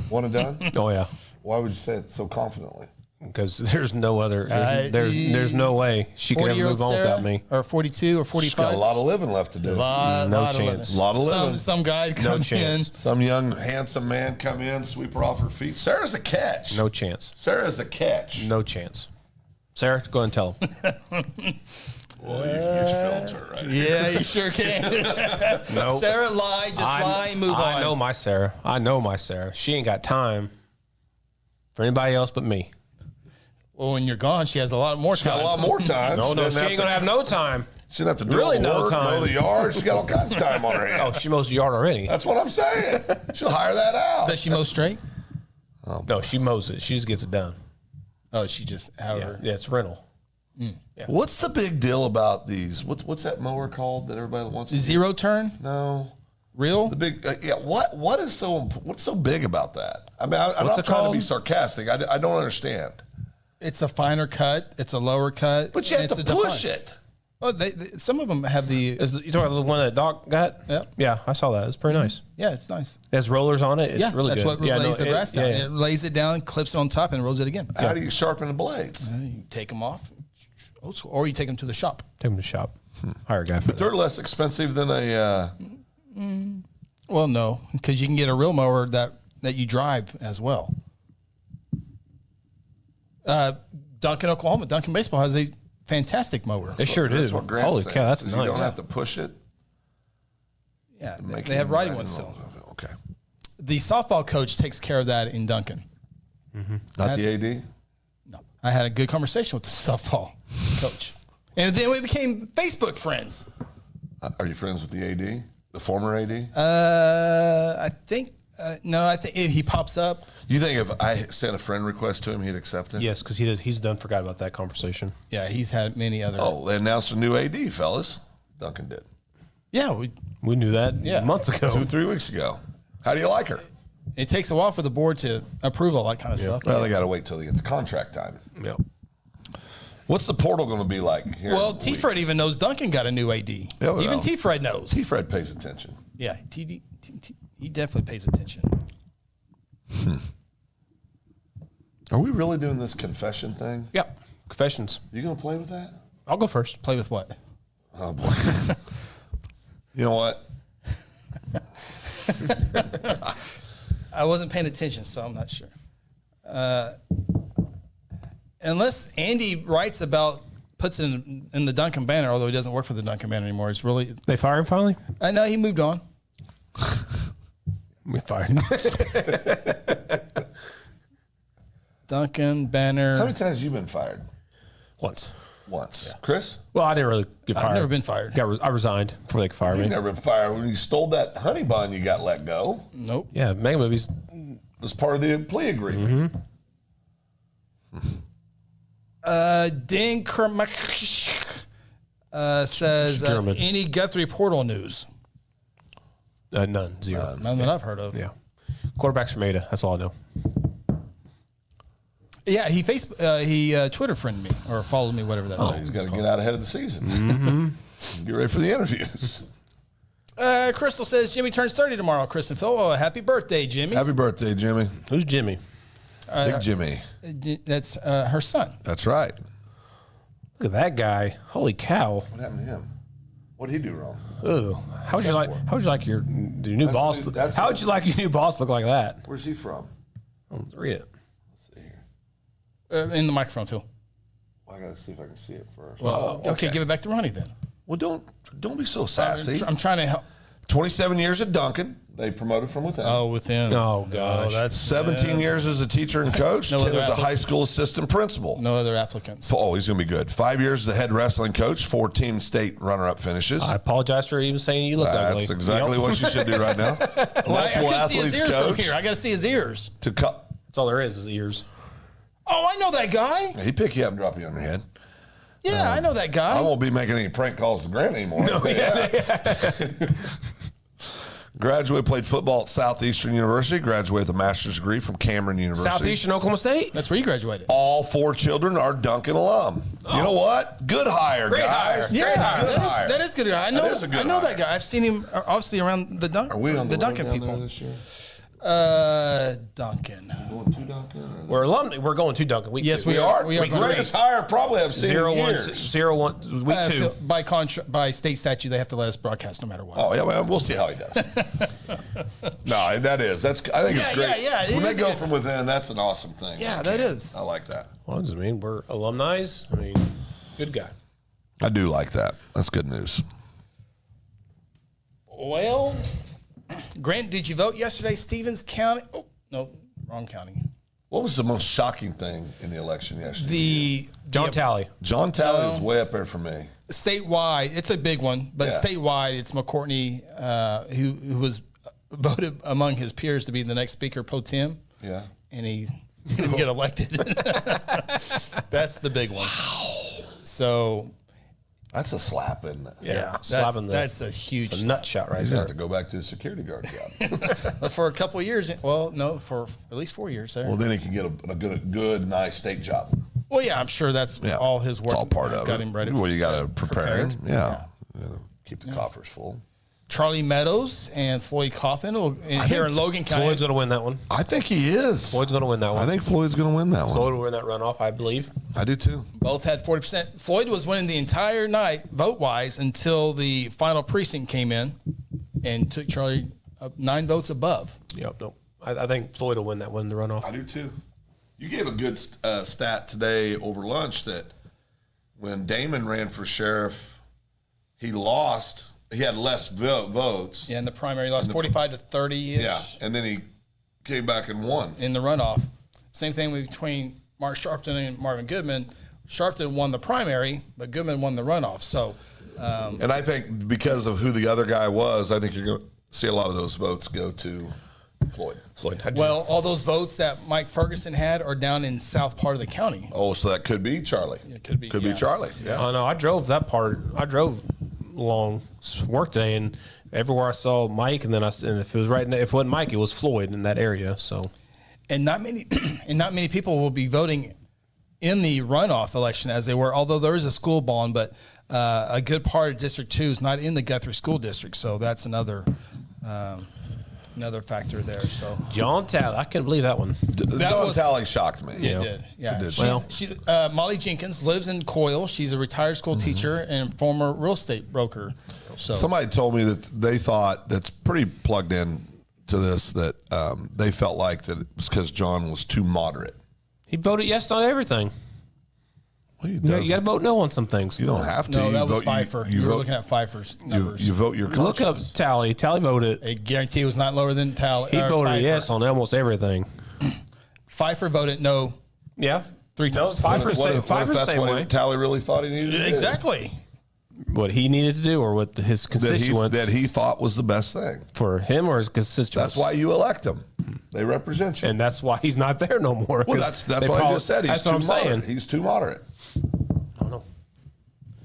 One and done? Oh yeah, Why would you say it so confidently? because there's no other. There's no way she could ever 40-year-old move on Sarah, without me. or 42 or She's 45. got a lot of living left to do. No chance. Lot of living. Some guy come chance. in. Some young, handsome man come in, sweep her off her feet. Sarah's a catch. No chance. Sarah's a catch. No chance. Sarah, go ahead and tell him. Well, you can get your feelings hurt, right? Yeah, you sure can. No. Sarah, lie, just lie, and move on. I know my Sarah. I know my Sarah. She ain't got time for anybody else but me. Well, when you're gone, she has a lot more She got time. a lot more time. No, she ain't gonna have no time. She didn't have to do Really all the no work, time. mow the yard. She got all kinds of time on her hands. Oh, she mows the yard already. That's what I'm saying. She'll hire that out. Does she mow straight? No, she mows it. She just gets it done. Oh, she just however. Yeah, it's rental. What's the big deal about these? What's that mower called that everybody wants? To Zero turn? No. Real? The big, what's so big about that? I mean, I'm What's not it trying called? to be sarcastic. I don't understand. It's a finer cut. It's a lower cut. But you have it's to a push defined. it. Oh, some of them have the. You talking about the one that Doc got? Yep. Yeah, I saw that. It's pretty nice. Yeah, it's nice. It has rollers on it. It's really that's good. what lays the grass down. Yeah. It lays it down, clips it on top, and rolls it again. How do you sharpen the blades? You take them off, or you take them to the shop. Take them to shop. Hire a guy for But that. they're less expensive than a. Well, no, because you can get a real mower that you drive as well. Duncan, Oklahoma, Duncan Baseball has a fantastic mower. They sure do. That's what Grant Holy says, cow, that's is nice. You don't have to push it. Yeah, Make they it have riding right ones in still. the- Okay. The softball coach takes care of that in Duncan. Not the AD? No, I had a good conversation with the softball coach, and then we became Facebook friends. Are you friends with the AD? The former AD? I think no. I think he pops up. You think if I sent a friend request to him, he'd accept it? Yes, because he's done forgot about that conversation. Yeah, he's had many other. Oh, they announced a new AD, fellas. Duncan did. Yeah, We knew that months ago. 2-3 weeks ago. How do you like her? it takes a while for the board to approve all that kind of stuff. Well, they got to wait till they get the contract time. Yeah. What's the portal going to be like here? Well, in a T. week? Fred even knows Duncan got a new AD. Yeah, well, Even T. Fred knows. T. Fred pays attention. Yeah, he definitely pays attention. Are we really doing this confession thing? Yep. Confessions. You going to play with that? I'll go first. Play with what? Oh, boy. You know what? I wasn't paying attention, so I'm not sure. Unless Andy writes about, puts it in the Duncan banner, although he doesn't work for the Duncan banner anymore. It's really. They fire him finally? I know he moved on. We fired him. Duncan banner. How many times have you been fired? Once. Once. Chris? Well, I didn't really get fired. I've never been fired. I resigned before they could fire me. You've never been fired. When you stole that honey bun, you got let go. Nope. Yeah, mega movies. That's part of the plea agreement. Dan Kermack says German. any Guthrie portal news? None. Zero. None that I've heard of. Yeah. Quarterbacks from Ada. That's all I know. Yeah, he Twitter friended me or followed me, whatever that is. He's got to get out ahead of the season. Get ready for the interviews. Crystal says Jimmy turns 30 tomorrow. Chris and Phil, oh, happy birthday, Jimmy. Happy birthday, Jimmy. Who's Jimmy? Big Jimmy. That's her son. That's right. Look at that guy. Holy cow. What happened to him? What did he do wrong? Ooh. How would you like your new boss? How would you like your new boss to look like that? Where's he from? Read it. Let's see here. In the microphone, Phil. Well, I got to see if I can see it first. Well, okay, give it back to Ronnie then. Well, don't be so sassy. I'm trying to help. 27 years at Duncan. They promoted from within. Oh, within. Oh, gosh. that's 17 years as a teacher and coach. No 10 other as a applicant. high school assistant principal. no other applicants. Oh, he's going to be good. 5 years as the head wrestling coach. 14 state runner-up finishes. I apologize for even saying you look ugly. That's exactly what you should do right now. Well, I couldn't see his ears from here. I got to see his ears. That's all there is ears. Oh, I know that guy. He'd pick you up and drop you on your head. Yeah, I know that guy. I won't be making any prank calls to Grant anymore. Graduated, played football at Southeastern University. Graduated with a master's degree from Cameron University. Southeastern Oklahoma State? That's where you graduated. All 4 children are Duncan alum. You know what? Good hire, Great guys. hire. Yeah, Good hire. that is good. I know. That is a good I know hire. that guy. I've seen him obviously around the Are we on the Duncan road down people. there this year? Duncan. Going to Duncan? We're alumni. We're going to Duncan. Week Yes, two. we are. The greatest hire probably I've seen in years. 0-1, week 2. By state statute, they have to let us broadcast no matter what. Oh, yeah, well, we'll see how he does. No, that's, I think it's great. yeah, it when they is go good. from within, that's an awesome thing. Yeah, that is. I like that. Well, does it mean we're alumni? I mean, good guy. I do like that. That's good news. Well, Grant, did you vote yesterday? Stevens County. Oh, no, wrong county. What was the most shocking thing in the election yesterday? The John Talley. John Talley was way up there for me. statewide, it's a big one, but Yeah. statewide, it's McCourtney, who was voted among his peers to be the next speaker pro tem. Yeah. And he didn't get elected. That's the big one. So That's a slap, isn't it? Yeah, that's a huge nut shot right He's there. going to have to go back to his security guard job. But for a couple of years, well, no, for at least 4 years there. Well, then he can get a good, nice state job. Well, yeah, I'm sure that's all his work. It's all part has of got it. him ready. Well, you got to prepare him. prepared. Yeah. Keep the coffers full. Charlie Meadows and Floyd Coffin here in Logan County. Floyd's going to win that one. I think he is. Floyd's going to win that one. I think Floyd's going to win that one. Floyd will win that runoff, I believe. I do too. Both had 40%. Floyd was winning the entire night vote-wise until the final precinct came in and took Charlie 9 votes above. Yep. Nope. I think Floyd will win that one in the runoff. I do too. You gave a good stat today over lunch that when Damon ran for sheriff, he lost. He had less votes. Yeah, in the primary, he lost 45 to 30-ish. Yeah, and then he came back and won. In the runoff. Same thing between Mark Sharpton and Marvin Goodman. Sharpton won the primary, but Goodman won the runoff. So, and I think because of who the other guy was, I think you're going to see a lot of those votes go to Floyd. Well, all those votes that Mike Ferguson had are down in south part of the county. Oh, so that could be Charlie. It could be Charlie. Yeah. Oh, no, I drove that part. I drove long work day, and everywhere I saw Mike, and then if it was if it wasn't Mike, it was Floyd in that area. So, and not many people will be voting in the runoff election as they were. Although there is a school bond, but a good part of District 2 is not in the Guthrie School District, so that's another factor there. So John Talley, I couldn't believe that one. John Talley shocked me. It did. Yeah. It did. She, Molly Jenkins lives in Coyle. She's a retired school teacher and former real estate broker. So Somebody told me that they thought, that's pretty plugged in to this, that they felt like that it was because John was too moderate. He voted yes on everything. Well, You got to vote no on some things. You don't have to. no, You that was vote- Pfeiffer. You were looking at Pfeiffer's numbers. You vote your Look conscience. up Talley. Talley voted. I guarantee it was not lower than Talley. He voted Pfeiffer. yes on almost everything. Pfeiffer voted no. Yeah, 3 times. Pfeiffer's What if Pfeiffer's that's same what way. Talley really thought he needed to do? Exactly. What he needed to do, or what his constituents That he thought was the best thing. for him or his constituents. That's why you elect them. They represent you. and that's why he's not there no more. Well, 'cause that's they what I probably- just said. He's That's too what I'm moderate. saying. He's too moderate. I don't know.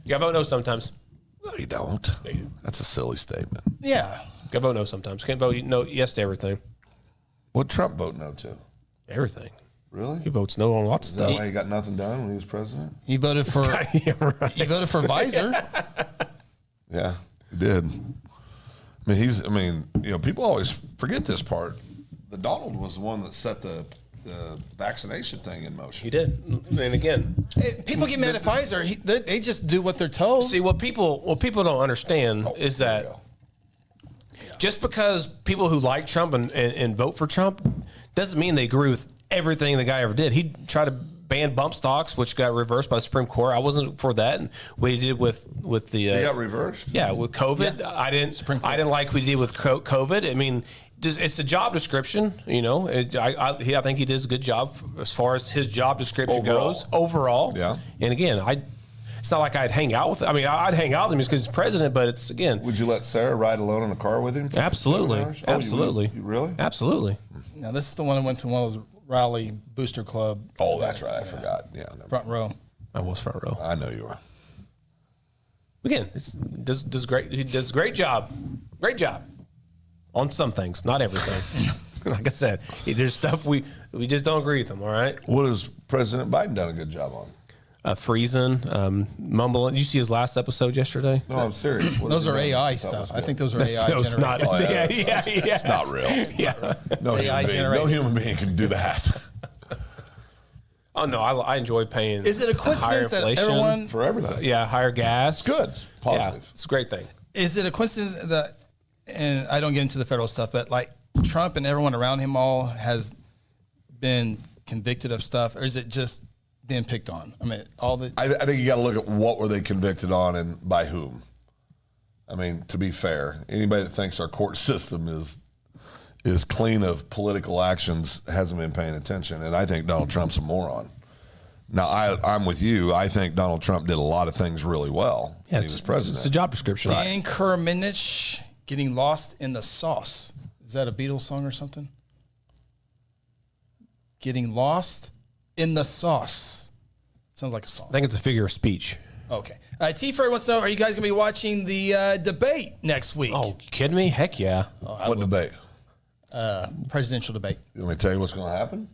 You got to vote no sometimes. No, you don't. That's a silly statement. Yeah. Got to vote no sometimes. Can't vote no yes to everything. What Trump vote no to? Everything. Really? He votes no on lots of Is that stuff. why he got nothing done when he was president? He voted for Yeah, right. he voted for Visor. Yeah, he did. I mean, people always forget this part. The Donald was the one that set the vaccination thing in motion. He did. And again, People get mad at Pfizer. They just do what they're told. see what people don't understand is there that you go. just because people who like Trump and vote for Trump doesn't mean they agree with everything the guy ever did. He tried to ban bump stocks, which got reversed by the Supreme Court. I wasn't for that, and what he did with the He got reversed? yeah, with COVID. Yeah. I didn't like what he did with COVID. I mean, it's a job description. I think he does a good job as far as his job description goes overall. Yeah. And again, it's not like I'd hang out with. I mean, I'd hang out with him just because he's president. But it's again, Would you let Sarah ride alone in a car with him? For absolutely, 7 hours? Oh, absolutely, you really? absolutely. Now this is the one that went to one of those Raleigh Booster Club. Oh, that's right. I forgot. Yeah, Front row. I was front row. I know you were. Again, does great. He does a great job. Great job on some things, not everything. Like I said, there's stuff we just don't agree with him. All right, What has President Biden done a good job on? freezing, mumbling. Did you see his last episode yesterday? No, I'm serious. What Those has are he done AI that was stuff. I good? think those are AI Those generated. not. Oh, yeah, yeah. It's not real. Yeah. No AI generated. human being can do that. Oh no, I enjoy paying. Is it a coincidence higher that inflation. everyone? For everything. Yeah, higher gas. Good. Positive. Yeah, it's a great thing. Is it a coincidence that? And I don't get into the federal stuff, but like Trump and everyone around him all has been convicted of stuff, or is it just being picked on? I mean, all the. I think you got to look at what were they convicted on and by whom. I mean, to be fair, anybody that thinks our court system is clean of political actions hasn't been paying attention, and I think Donald Trump's a moron. Now, I'm with you. I think Donald Trump did a lot of things really well when he was president. It's a job description. Dan Kerminich getting lost in the sauce. Is that a Beatles song or something? Getting lost in the sauce. Sounds like a song. I think it's a figure of speech. Okay. T. Fred wants to know, are you guys going to be watching the debate next week? Oh, you kidding me? Heck yeah. What debate? Presidential debate. You want me to tell you what's going to happen?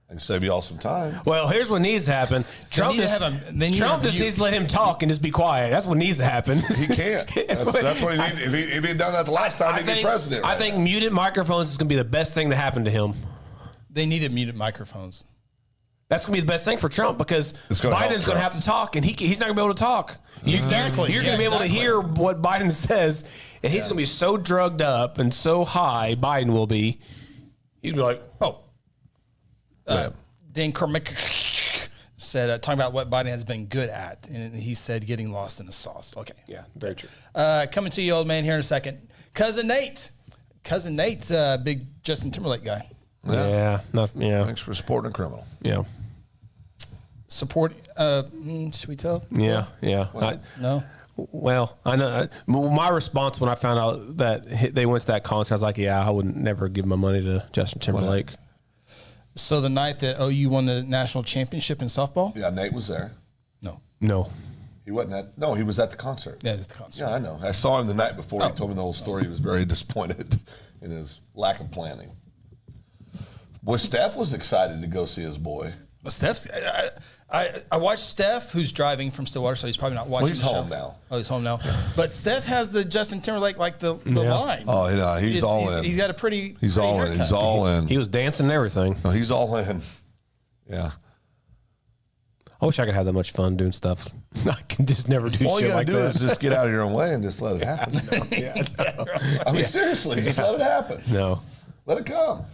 I can save you all some time. Well, here's what needs to happen. Trump just needs to let him talk and just be quiet. That's what needs to happen. He can't. That's what he needs. If he had done that the last time, he'd be president. I think muted microphones is going to be the best thing to happen to him. They needed muted microphones. That's going to be the best thing for Trump because Biden's going to have to talk, and he's not going to be able to talk. Exactly. You're going to be able to hear what Biden says, and he's going to be so drugged up and so high, Biden will be. He's going to be like, Dan Kermit said, talking about what Biden has been good at, and he said getting lost in the sauce. Okay. Yeah, very true. Coming to you, old man, here in a second. Cousin Nate's a big Justin Timberlake guy. Yeah. Thanks for supporting a criminal. Yeah. Support, should we tell? Yeah. No? Well, I know. My response when I found out that they went to that concert, I was like, I would never give my money to Justin Timberlake. So the night that OU won the national championship in softball? Yeah, Nate was there. No. He wasn't at. No, he was at the concert. Yeah, at the concert. Yeah, I know. I saw him the night before. He told me the whole story. He was very disappointed in his lack of planning. Boy, Steph was excited to go see his boy. Well, Steph's. I watched Steph, who's driving from Stillwater, so he's probably not watching. Well, he's the home show. now. Oh, he's home now. But Steph has the Justin Timberlake the line. Oh, yeah, he's all in. He's got a pretty. He's all in. He's all in. He was dancing and everything. No, he's all in. Yeah. I wish I could have that much fun doing stuff. I can just never do All shit you like gotta do that. is just get out of your own way and just let it happen. I mean, seriously, just let it happen. No. Let it come.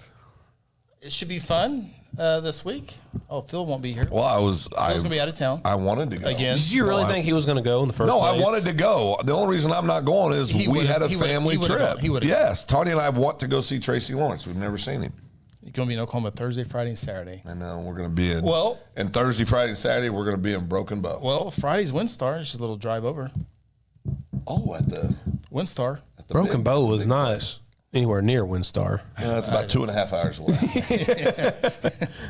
It should be fun this week. Oh, Phil won't be here. Well, Phil's gonna be out of town. I wanted to go Again. Did you really think he was going to go in the first No, place? I wanted to go. The only reason I'm not going is we had a family trip. Yes, Tony and I want to go see Tracy Lawrence. We've never seen him. You're going to be in Oklahoma Thursday, Friday, and Saturday. I know. We're going to be in. Well. And Thursday, Friday, and Saturday, we're going to be in Broken Bow. Well, Friday's WinStar. It's just a little drive over. Oh, at the WinStar. Broken Bow was not anywhere near WinStar. That's about 2.5 hours away.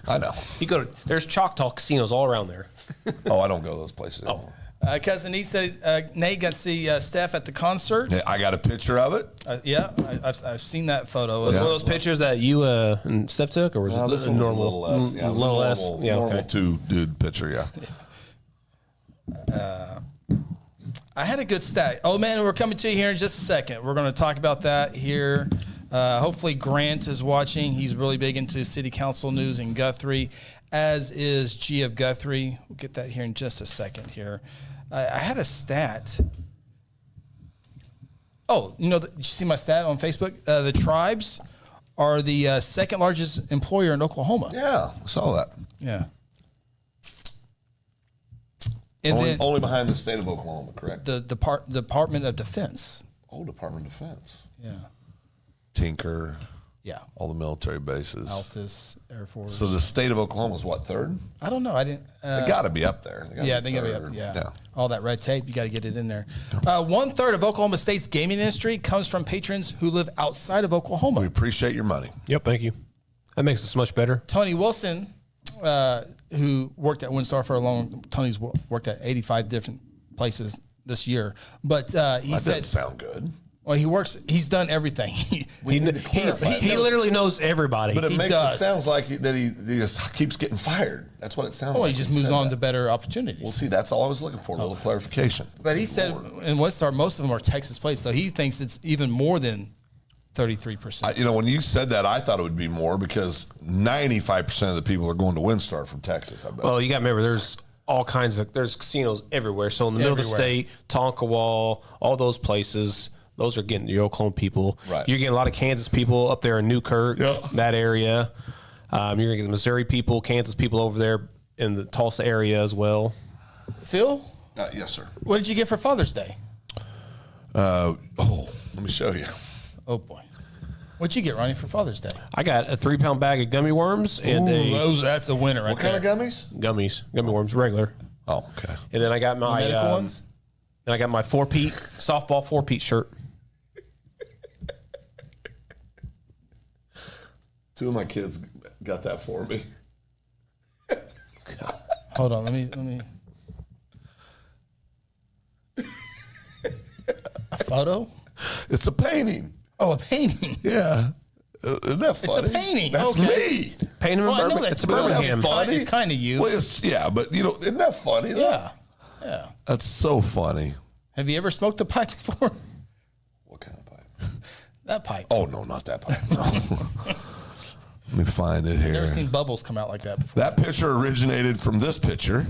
I know. There's Choctaw casinos all around there. Oh, I don't go to those places anymore. Cousin Nate said Nate got to see Steph at the concert. Yeah, I got a picture of it. I've seen that photo. Was it one of those pictures that you and Steph took, or was it This a one was normal? a little less. Yeah, little less. Yeah, normal okay. two-dude picture, yeah. I had a good stat. Oh, man, we're coming to you here in just a second. We're going to talk about that here. Hopefully Grant is watching. He's really big into city council news in Guthrie, as is G of Guthrie. We'll get that here in just a second here. I had a stat. Oh, did you see my stat on Facebook? The tribes are the second largest employer in Oklahoma. Yeah, I saw that. Yeah. And Only behind the state of Oklahoma, correct? the Department of Defense. Oh, Department of Defense. Yeah. Tinker. Yeah. All the military bases. Altus, Air Force. So the state of Oklahoma is what, third? I don't know. I didn't. They got to be up there. They got to be up. Yeah. All that red tape, you got to get it in there. 1/3 of Oklahoma State's gaming industry comes from patrons who live outside of Oklahoma. We appreciate your money. Yep, thank you. That makes us much better. Tony Wilson, who worked at WinStar for a long, Tony's worked at 85 different places this year, but he That said, doesn't sound good. well, he's done everything. He literally knows everybody. But it makes does. it sounds like he just keeps getting fired. That's what it sounds like. Well, he just moves on to better opportunities. Well, see, that's all I was looking for, a little clarification. But he said in WinStar, most of them are Texas plates, so he thinks it's even more than 33%. When you said that, I thought it would be more because 95% of the people are going to WinStar from Texas, I bet. Well, you got to remember, there's all kinds of casinos everywhere. So in the middle of the state, Tonkawa, all those places, those are getting your Oklahoma people. Right. You're getting a lot of Kansas people up there in Newkirk, that area. You're going to get the Missouri people, Kansas people over there in the Tulsa area as well. Phil? Yes, sir. What did you get for Father's Day? Let me show you. Oh, boy. What'd you get, Ronnie, for Father's Day? I got a 3-pound bag of gummy worms and that's a winner right What kind of gummies? gummy worms, regular. Oh, okay. And then I got my medical ones? And I got my softball 4-peat shirt. Two of my kids got that for me. Hold on, let me. photo? It's a painting. Oh, a painting. Yeah. Isn't that funny? It's a painting. That's me. Paint him in Birmingham. It's Birmingham. It's kind of you. Well, but isn't that funny? Yeah. Yeah. That's so funny. Have you ever smoked a pipe before? What kind of pipe? That pipe. Oh, no, not that pipe. No. Let me find it here. Never seen bubbles come out like that before. That picture originated from this picture.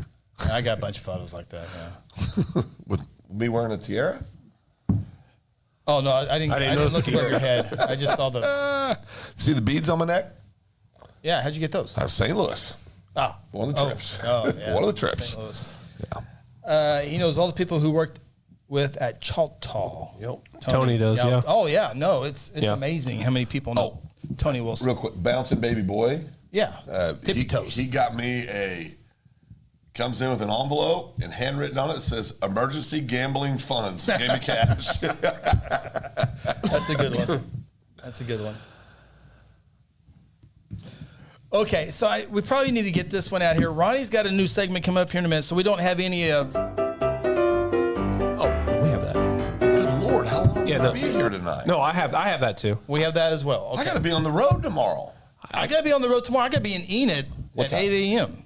I got a bunch of photos like that, yeah. With me wearing a tiara? Oh, no, I didn't look above your head. I just saw the... See the beads on my neck? Yeah, how'd you get those? I have St. Louis. Ah. One of the trips. Oh, yeah. One of the trips. St. Louis. Yeah. He knows all the people who worked with at Choctaw. Yep. Tony does, yeah. Oh, yeah. No, it's amazing how many people know Tony Wilson. Real quick, Bouncing Baby Boy. Yeah. Tippy toes. He got me comes in with an envelope and handwritten on it says emergency gambling funds. Gave me cash. That's a good one. That's a good one. Okay, so we probably need to get this one out here. Ronnie's got a new segment coming up here in a minute, so we don't have any of... Oh, we have that. Good Lord, how long will no. I be here tonight? No, I have that too. We have that as well. Okay. I got to be on the road tomorrow. I got to be on the road tomorrow. I got to be in Enid at 8 a.m.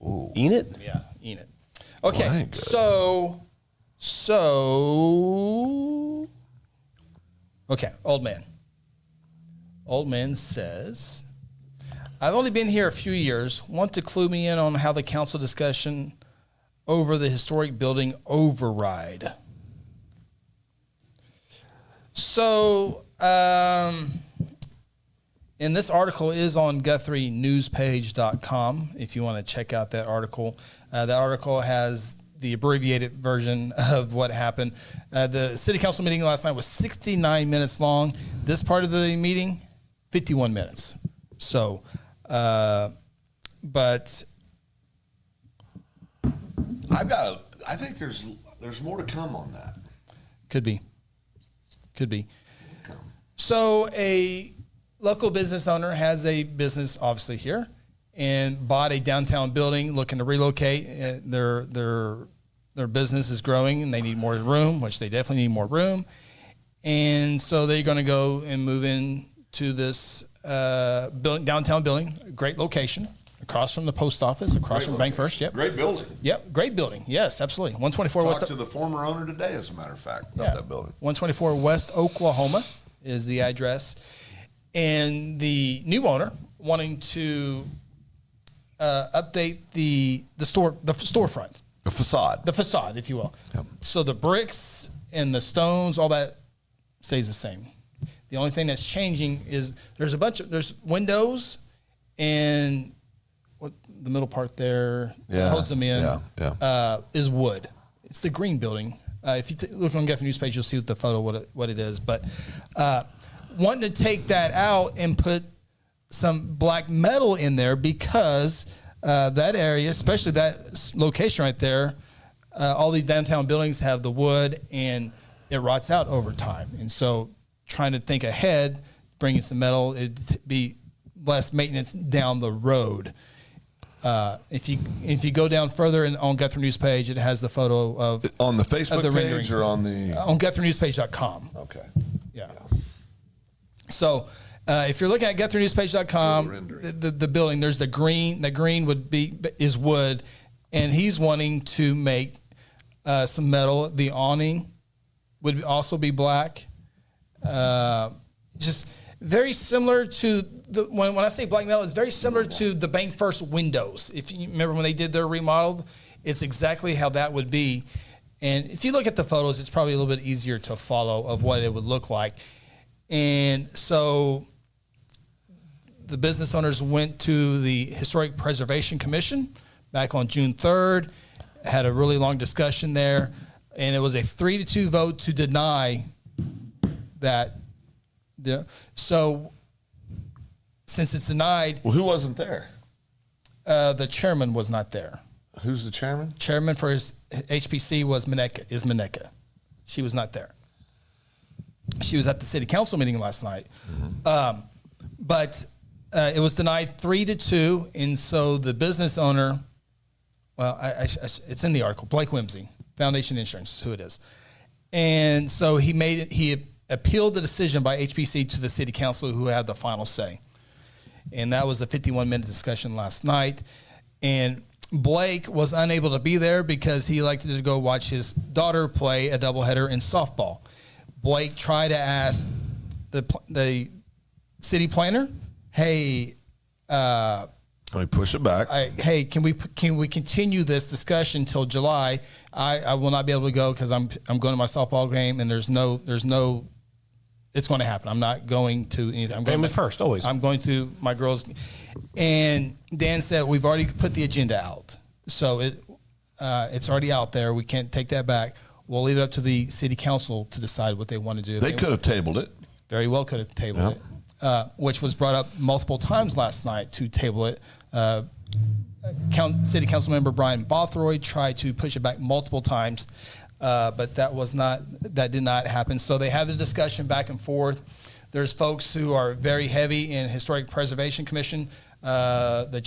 Ooh. Enid? Yeah, Enid. Okay, so... Okay, old man. Old man says... I've only been here a few years. Want to clue me in on how the council discussion over the historic building override. So, and this article is on GuthrieNewsPage.com if you want to check out that article. That article has the abbreviated version of what happened. The city council meeting last night was 69 minutes long. This part of the meeting, 51 minutes. So... but I think there's more to come on that. Could be. So a local business owner has a business obviously here and bought a downtown building looking to relocate. Their business is growing and they need more room, which they definitely need more room. And so they're going to go and move in to this downtown building, great location, across from the post office, across from Bank First. Yep. Great building. Yep, great building. Yes, absolutely. 124 Talked West. to the former owner today, as a matter of fact, about that building. 124 West Oklahoma is the address. And the new owner wanting to update the storefront. The facade. The facade, if you will. Yep. So the bricks and the stones, all that stays the same. The only thing that's changing is there's windows and what the middle part there that holds them in is wood. It's the green building. If you look on Guthrie News page, you'll see the photo what it is. But wanting to take that out and put some black metal in there because that area, especially that location right there, all these downtown buildings have the wood and it rots out over time. And so trying to think ahead, bringing some metal, it'd be less maintenance down the road. If you go down further on Guthrie News page, it has the photo of on the Facebook the page renderings. or on the on GuthrieNewsPage.com. Okay. Yeah. So if you're looking at GuthrieNewsPage.com, the building, there's the green. The green is wood, and he's wanting to make some metal. The awning would also be black. Just very similar to when I say black metal, it's very similar to the Bank First windows. If you remember when they did their remodel, it's exactly how that would be. And if you look at the photos, it's probably a little bit easier to follow of what it would look like. And so the business owners went to the Historic Preservation Commission back on June 3rd, had a really long discussion there, and it was a 3-2 vote to deny that. So since it's denied, well, who wasn't there? The chairman was not there. Who's the chairman? Chairman for his HPC is Mineka. She was not there. She was at the city council meeting last night. Mm-hmm. But it was denied 3-2. And so the business owner, well, it's in the article, Blake Whimsy, Foundation Insurance is who it is. And so he appealed the decision by HPC to the city council, who had the final say. And that was a 51-minute discussion last night. And Blake was unable to be there because he elected to go watch his daughter play a doubleheader in softball. Blake tried to ask the city planner, "Hey, can we push it back? Hey, can we continue this discussion till July? I will not be able to go because I'm going to my softball game, and there's no. It's going to happen. I'm not going to anything. I'm Family first, always. I'm going to my girls." And Dan said, "We've already put the agenda out, so it's already out there. We can't take that back. We'll leave it up to the city council to decide what they want to do." They could have tabled it. Very well could have tabled it, which was brought up multiple times last night to table it. City council member Brian Bothroyd tried to push it back multiple times, but that did not happen. So they had the discussion back and forth. There's folks who are very heavy in Historic Preservation Commission. The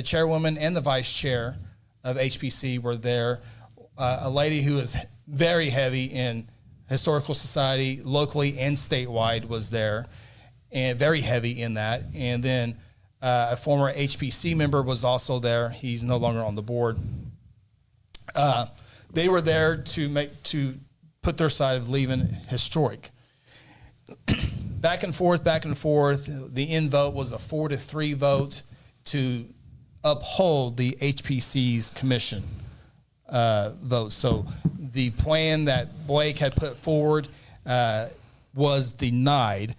chairwoman and the vice chair of HPC were there. A lady who is very heavy in Historical Society, locally and statewide, was there, and very heavy in that. And then a former HPC member was also there. He's no longer on the board. They were there to put their side of leaving historic. Back and forth. The end vote was a 4-3 vote to uphold the HPC's commission vote. So the plan that Blake had put forward was denied.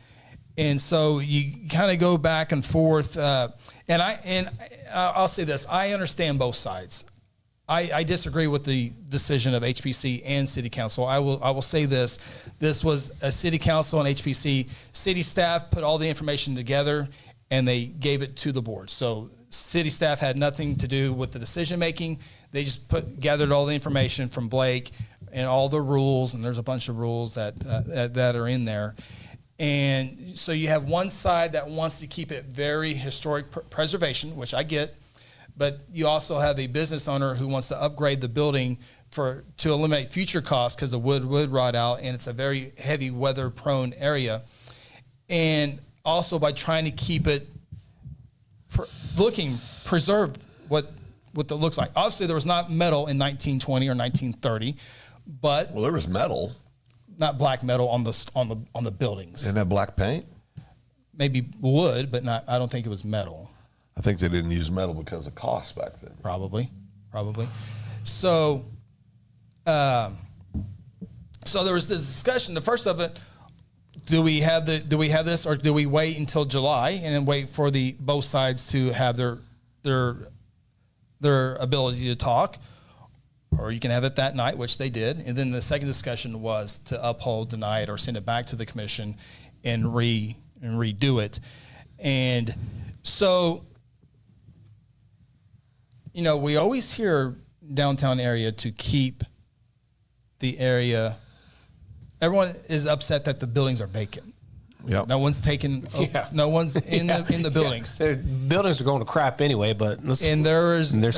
And so you kind of go back and forth. And I'll say this: I understand both sides. I disagree with the decision of HPC and City Council. I will say this: this was a City Council and HPC city staff put all the information together, and they gave it to the board. So city staff had nothing to do with the decision making. They just gathered all the information from Blake and all the rules, and there's a bunch of rules that are in there. And so you have one side that wants to keep it very historic preservation, which I get, but you also have a business owner who wants to upgrade the building to eliminate future costs because the wood would rot out, and it's a very heavy weather-prone area. And also by trying to keep it preserved what it looks like. Obviously, there was not metal in 1920 or 1930, but there was metal. Not black metal on the buildings. Didn't have black paint? Maybe wood, but not. I don't think it was metal. I think they didn't use metal because of cost back then. Probably. So, so there was this discussion. The first of it: do we have this, or do we wait until July and then wait for both sides to have their ability to talk? Or you can have it that night, which they did. And then the second discussion was to uphold, deny it, or send it back to the commission and redo it. And so, we always hear downtown area to keep the area. Everyone is upset that the buildings are vacant. Yep. No one's taken. No one's in the buildings. Yeah. Buildings are going to crap anyway, but there's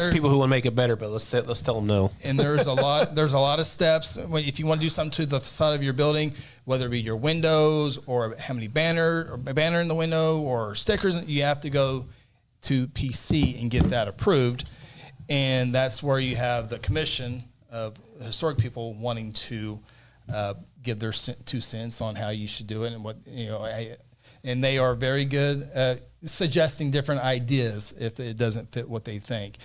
people who want to make it better. But let's tell them no. And there's a lot of steps. If you want to do something to the facade of your building, whether it be your windows or how many banner in the window or stickers, you have to go to PC and get that approved. And that's where you have the commission of historic people wanting to give their 2 cents on how you should do it and what and they are very good at suggesting different ideas if it doesn't fit what they think.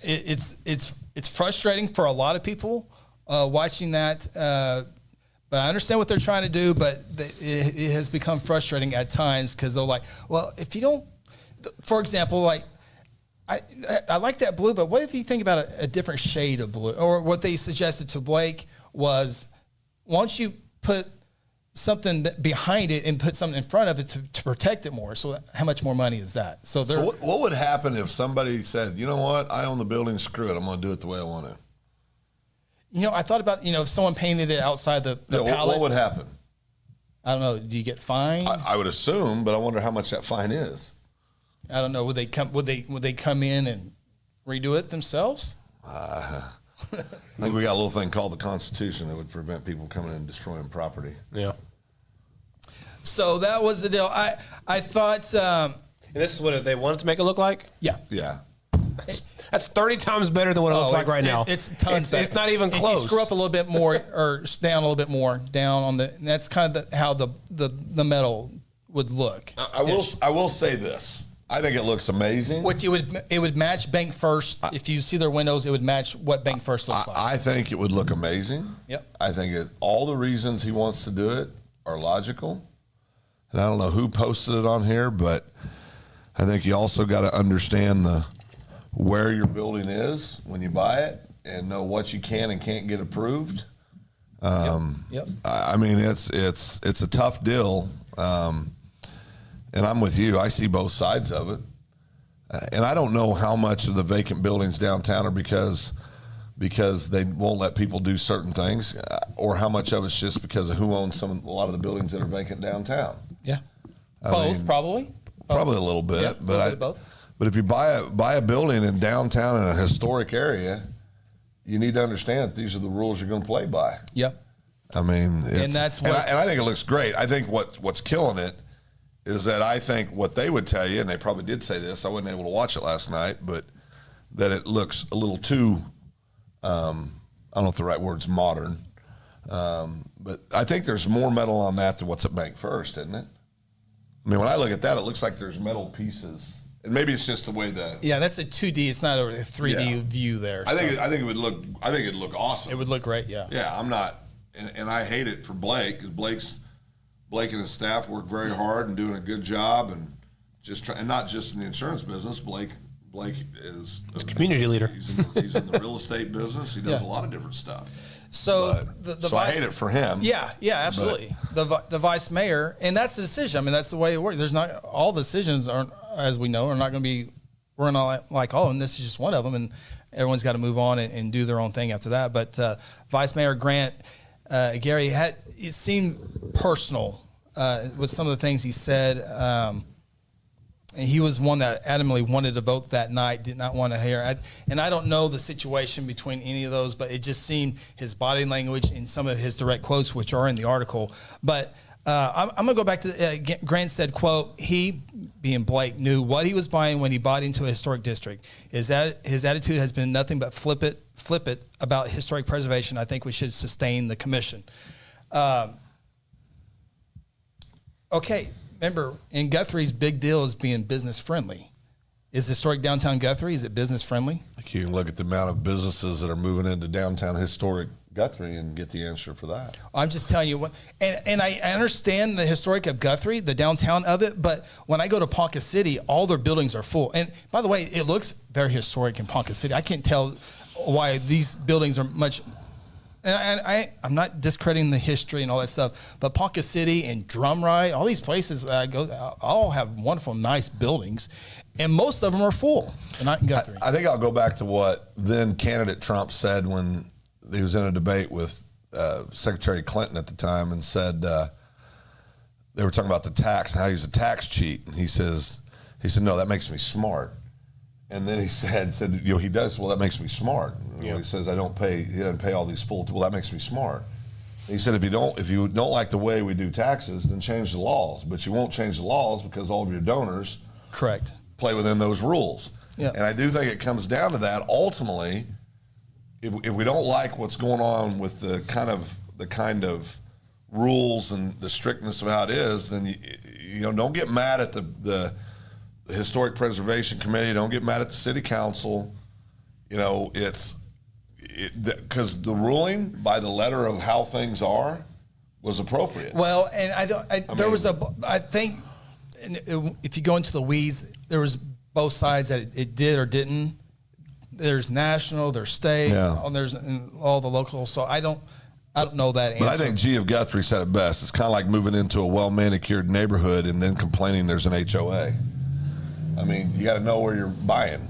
It's frustrating for a lot of people watching that, but I understand what they're trying to do. But it has become frustrating at times because they're like, well, if you don't, for example, like. I like that blue, but what if you think about a different shade of blue? Or what they suggested to Blake was, why don't you put something behind it and put something in front of it to protect it more? So how much more money is that? So what would happen if somebody said, you know what, I own the building, screw it, I'm going to do it the way I want to? I thought about, if someone painted it outside the palette. What would happen? I don't know. Do you get fined? I would assume, but I wonder how much that fine is. I don't know. Would they come in and redo it themselves? I think we got a little thing called the Constitution that would prevent people coming in and destroying property. Yeah. So that was the deal. I thought. And this is what they wanted to make it look like? Yeah. Yeah. That's 30 times better than what it looks like right now. It's tons. It's not even close. If you screw up a little bit more or down a little bit more down on the, and that's kind of how the metal would look. I will say this. I think it looks amazing. Which it would match Bank First. If you see their windows, it would match what Bank First looks like. I think it would look amazing. Yep. I think all the reasons he wants to do it are logical. And I don't know who posted it on here, but I think you also got to understand where your building is when you buy it and know what you can and can't get approved. Yep. I mean, it's a tough deal. And I'm with you. I see both sides of it. And I don't know how much of the vacant buildings downtown are because they won't let people do certain things, or how much of it's just because of who owns a lot of the buildings that are vacant downtown. Yeah. Both, probably. Probably a little bit, Yeah, but if you buy a building in downtown in a historic area, you need to understand that these are the rules you're going to play by. Yep. I mean, and that's what, and I think it looks great. I think what's killing it is that I think what they would tell you, and they probably did say this, I wasn't able to watch it last night, but that it looks a little too, I don't know if the right word's modern, but I think there's more metal on that than what's at Bank First, isn't it? I mean, when I look at that, it looks like there's metal pieces, and maybe it's just the way that's a 2D. It's not a 3D view there. I think it would look. I think it'd look awesome. It would look great. Yeah. Yeah, I'm not, and I hate it for Blake because Blake and his staff work very hard and doing a good job, and and not just in the insurance business. Blake is a community leader. He's in the real estate business. He does a lot of different stuff. So I hate it for him. Yeah, absolutely. The vice mayor, and that's the decision. I mean, that's the way it works. There's not all decisions aren't, as we know, are not going to be. We're not like all of them. This is just one of them, and everyone's got to move on and do their own thing after that. But Vice Mayor Grant Gary it seemed personal with some of the things he said. And he was one that adamantly wanted to vote that night, did not want to hear. And I don't know the situation between any of those, but it just seemed his body language and some of his direct quotes, which are in the article. But I'm going to go back to Grant said, quote, he, being Blake, knew what he was buying when he bought into a historic district. His attitude has been nothing but flip it about historic preservation. I think we should sustain the commission. Okay. Remember, in Guthrie's big deal is being business friendly. Is historic downtown Guthrie, is it business friendly? You can look at the amount of businesses that are moving into downtown historic Guthrie and get the answer for that. I'm just telling you what, and I understand the historic of Guthrie, the downtown of it, but when I go to Ponca City, all their buildings are full. And by the way, it looks very historic in Ponca City. I can't tell why these buildings are much. And I'm not discrediting the history and all that stuff, but Ponca City and Drumright, all these places I go, all have wonderful, nice buildings, and most of them are full. And not in Guthrie. I think I'll go back to what then candidate Trump said when he was in a debate with Secretary Clinton at the time, and said they were talking about the tax and how he's a tax cheat, and he said, no, that makes me smart. And then he said, he does. Well, that makes me smart. He says, he doesn't pay all these full. Well, that makes me smart. And he said, if you don't like the way we do taxes, then change the laws. But you won't change the laws because all of your donors, correct, play within those rules. Yeah. And I do think it comes down to that. Ultimately, if we don't like what's going on with the kind of rules and the strictness of how it is, then don't get mad at the Historic Preservation Committee. Don't get mad at the City Council. Because the ruling by the letter of how things are was appropriate. Well, and I think if you go into the weeds, there was both sides that it did or didn't. There's national, there's state, and there's all the local. So I don't know that answer. But I think G of Guthrie said it best. It's kind of like moving into a well-manicured neighborhood and then complaining there's an HOA. I mean, you got to know where you're buying.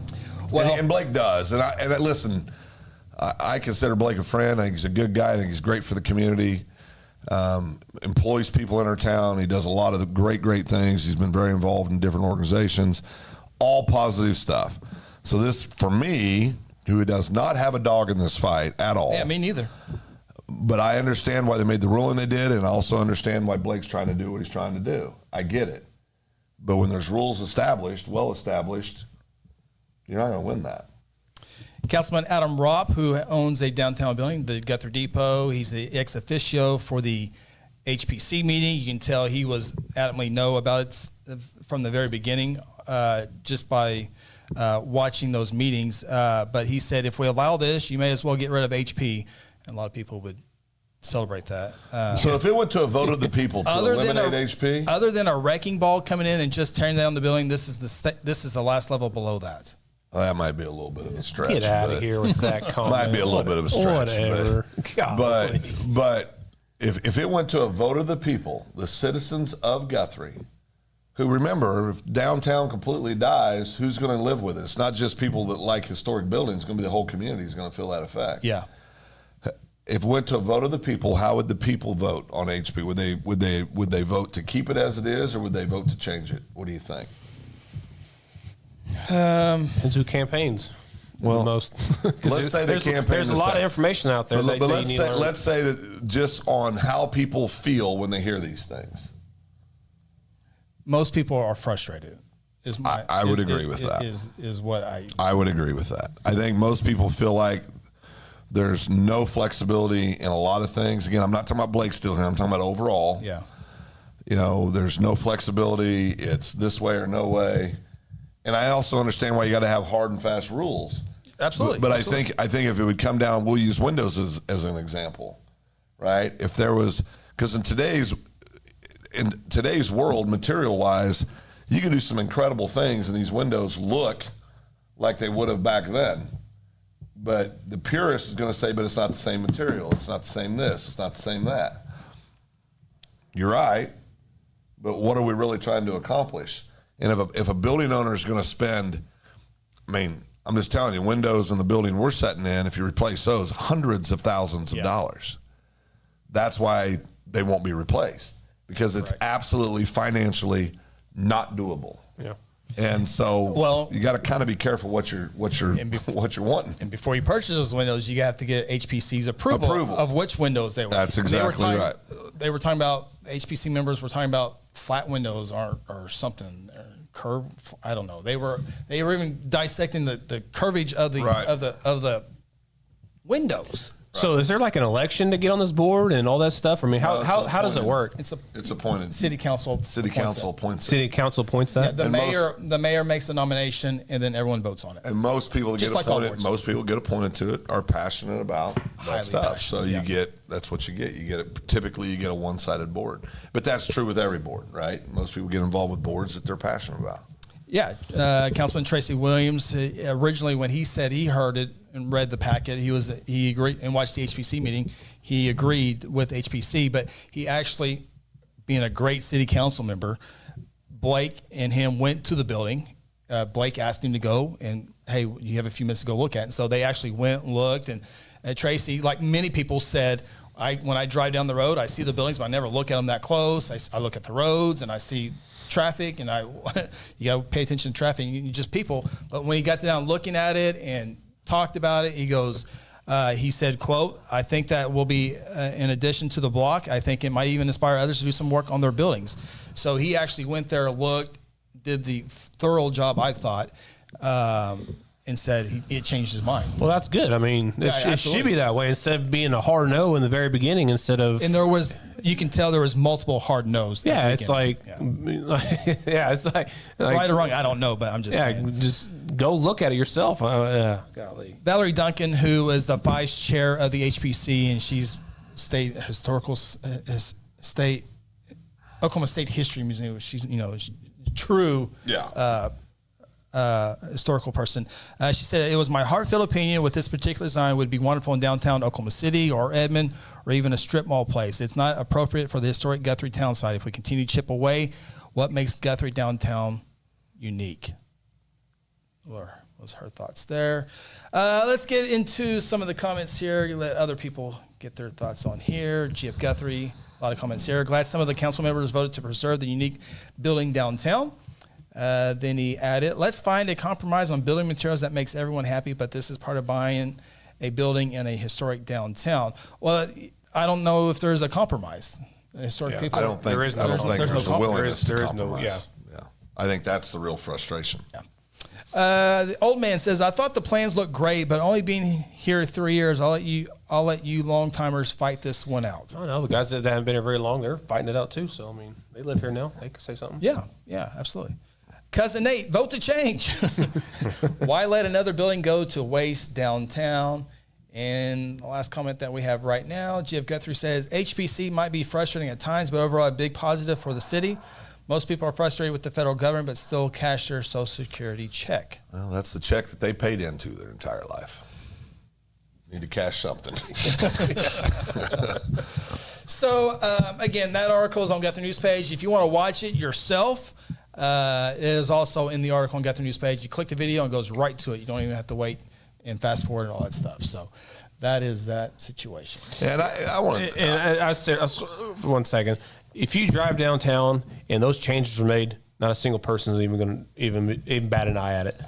Well, and Blake does. And listen, I consider Blake a friend. I think he's a good guy. I think he's great for the community. Employs people in our town. He does a lot of the great things. He's been very involved in different organizations. All positive stuff. So this, for me, who does not have a dog in this fight at all. Yeah, me neither. But I understand why they made the ruling they did, and I also understand why Blake's trying to do what he's trying to do. I get it. But when there's rules established, well established, you're not going to win that. Councilman Adam Ropp, who owns a downtown building, the Guthrie Depot, he's the ex officio for the HPC meeting. You can tell he was adamantly no about it from the very beginning, just by watching those meetings. But he said, if we allow this, you may as well get rid of HP. And a lot of people would celebrate that. So if it went to a vote of the people to eliminate HP? Other than a wrecking ball coming in and just tearing down the building, this is the last level below that. Well, that might be a little bit of a stretch. Get out of here with that comment. Might be a little bit of a stretch. Whatever. But if it went to a vote of the people, the citizens of Guthrie, who, remember, if downtown completely dies, who's going to live with it? It's not just people that like historic buildings. It's going to be the whole community is going to feel that effect. Yeah. If it went to a vote of the people, how would the people vote on HP? Would they vote to keep it as it is, or would they vote to change it? What do you think? Depends who campaigns. Well, most. Let's say they campaign. There's a lot of information out there. But let's say that just on how people feel when they hear these things. Most people are frustrated. I would agree with that. Is what I would agree with that. I think most people feel like there's no flexibility in a lot of things. Again, I'm not talking about Blake still here. I'm talking about overall. Yeah. You know, there's no flexibility. It's this way or no way. And I also understand why you got to have hard and fast rules. Absolutely. But I think if it would come down, we'll use Windows as an example, right? If there was, because in today's world, material wise, you can do some incredible things, and these windows look like they would have back then. But the purist is going to say, but it's not the same material. It's not the same this. It's not the same that. You're right, but what are we really trying to accomplish? And if a building owner is going to spend, I mean, I'm just telling you, windows in the building we're setting in, if you replace those, hundreds of thousands of dollars. That's why they won't be replaced, because it's absolutely financially not doable. Yeah. And so, you got to kind of be careful what you're wanting. And before you purchase those windows, you have to get HPC's approval of which windows they were. That's exactly right. They were talking about, HPC members were talking about flat windows or something, or curve. I don't know. They were even dissecting the curvage of the windows. So is there like an election to get on this board and all that stuff? I mean, how does it work? It's appointed. City council appoints that. Yeah, the mayor makes the nomination, and then everyone votes on it. And most people that get appointed, to it are passionate about that stuff. So that's what you get. Typically you get a one-sided board, but that's true with every board, right? Most people get involved with boards that they're passionate about. Yeah, Councilman Tracy Williams, originally when he said he heard it and read the packet, he agreed and watched the HPC meeting. He agreed with HPC, but he actually, being a great city council member, Blake and him went to the building. Blake asked him to go, and hey, you have a few minutes to go look at it. And so they actually went and looked, and Tracy, like many people said, when I drive down the road, I see the buildings, but I never look at them that close. I look at the roads, and I see traffic, and you got to pay attention to traffic. You just people. But when he got down looking at it and talked about it, he said, quote, I think that will be in addition to the block. I think it might even inspire others to do some work on their buildings. So he actually went there, looked, did the thorough job, I thought, and said it changed his mind. Well, that's good. I mean, it should be that way, instead of being a hard no in the very beginning, instead of. And you can tell there was multiple hard no's. Yeah, it's like, it's like right or wrong, I don't know, but I'm just saying. Just go look at it yourself. Golly. Valerie Duncan, who is the vice chair of the HPC, and she's Oklahoma State History Museum. She's true. Yeah. Historical person. She said, it was my heartfelt opinion with this particular design would be wonderful in downtown Oklahoma City or Edmond or even a strip mall place. It's not appropriate for the historic Guthrie town site. If we continue to chip away, what makes Guthrie downtown unique? Or was her thoughts there. Let's get into some of the comments here. Let other people get their thoughts on here. GF Guthrie, a lot of comments here. Glad some of the council members voted to preserve the unique building downtown. Then he added, let's find a compromise on building materials that makes everyone happy, but this is part of buying a building in a historic downtown. Well, I don't know if there's a compromise. Historic people. I don't think there's a willingness to compromise. Yeah. I think that's the real frustration. Yeah. The old man says, I thought the plans looked great, but only being here 3 years, I'll let you long timers fight this one out. I know the guys that haven't been here very long, they're fighting it out too. So I mean, they live here now. They can say something. Yeah, absolutely. Cousin Nate, vote to change. Why let another building go to waste downtown? And the last comment that we have right now, Jeff Guthrie says, HPC might be frustrating at times, but overall a big positive for the city. Most people are frustrated with the federal government, but still cash their Social Security check. Well, that's the check that they paid into their entire life. Need to cash something. So, again, that article is on Guthrie News page. If you want to watch it yourself, it is also in the article on Guthrie News page. You click the video and it goes right to it. You don't even have to wait and fast forward and all that stuff. So that is that situation. And I want to... And I said, for 1 second, if you drive downtown and those changes are made, not a single person is even going to even bat an eye at it.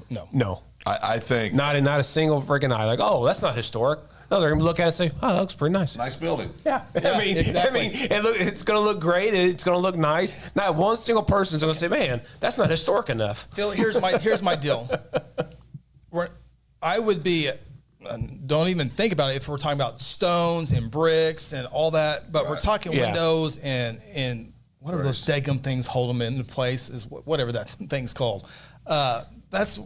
No. I think... Not a single freaking eye. Like, oh, that's not historic. No, they're going to look at it and say, oh, that looks pretty nice. Nice building. Yeah. I mean, exactly. It's going to look great. It's going to look nice. Not one single person is going to say, man, that's not historic enough. Phil, here's my deal. I would be... don't even think about it if we're talking about stones and bricks and all that, but we're talking windows and whatever those daggum things hold them into place is whatever that thing's called. That's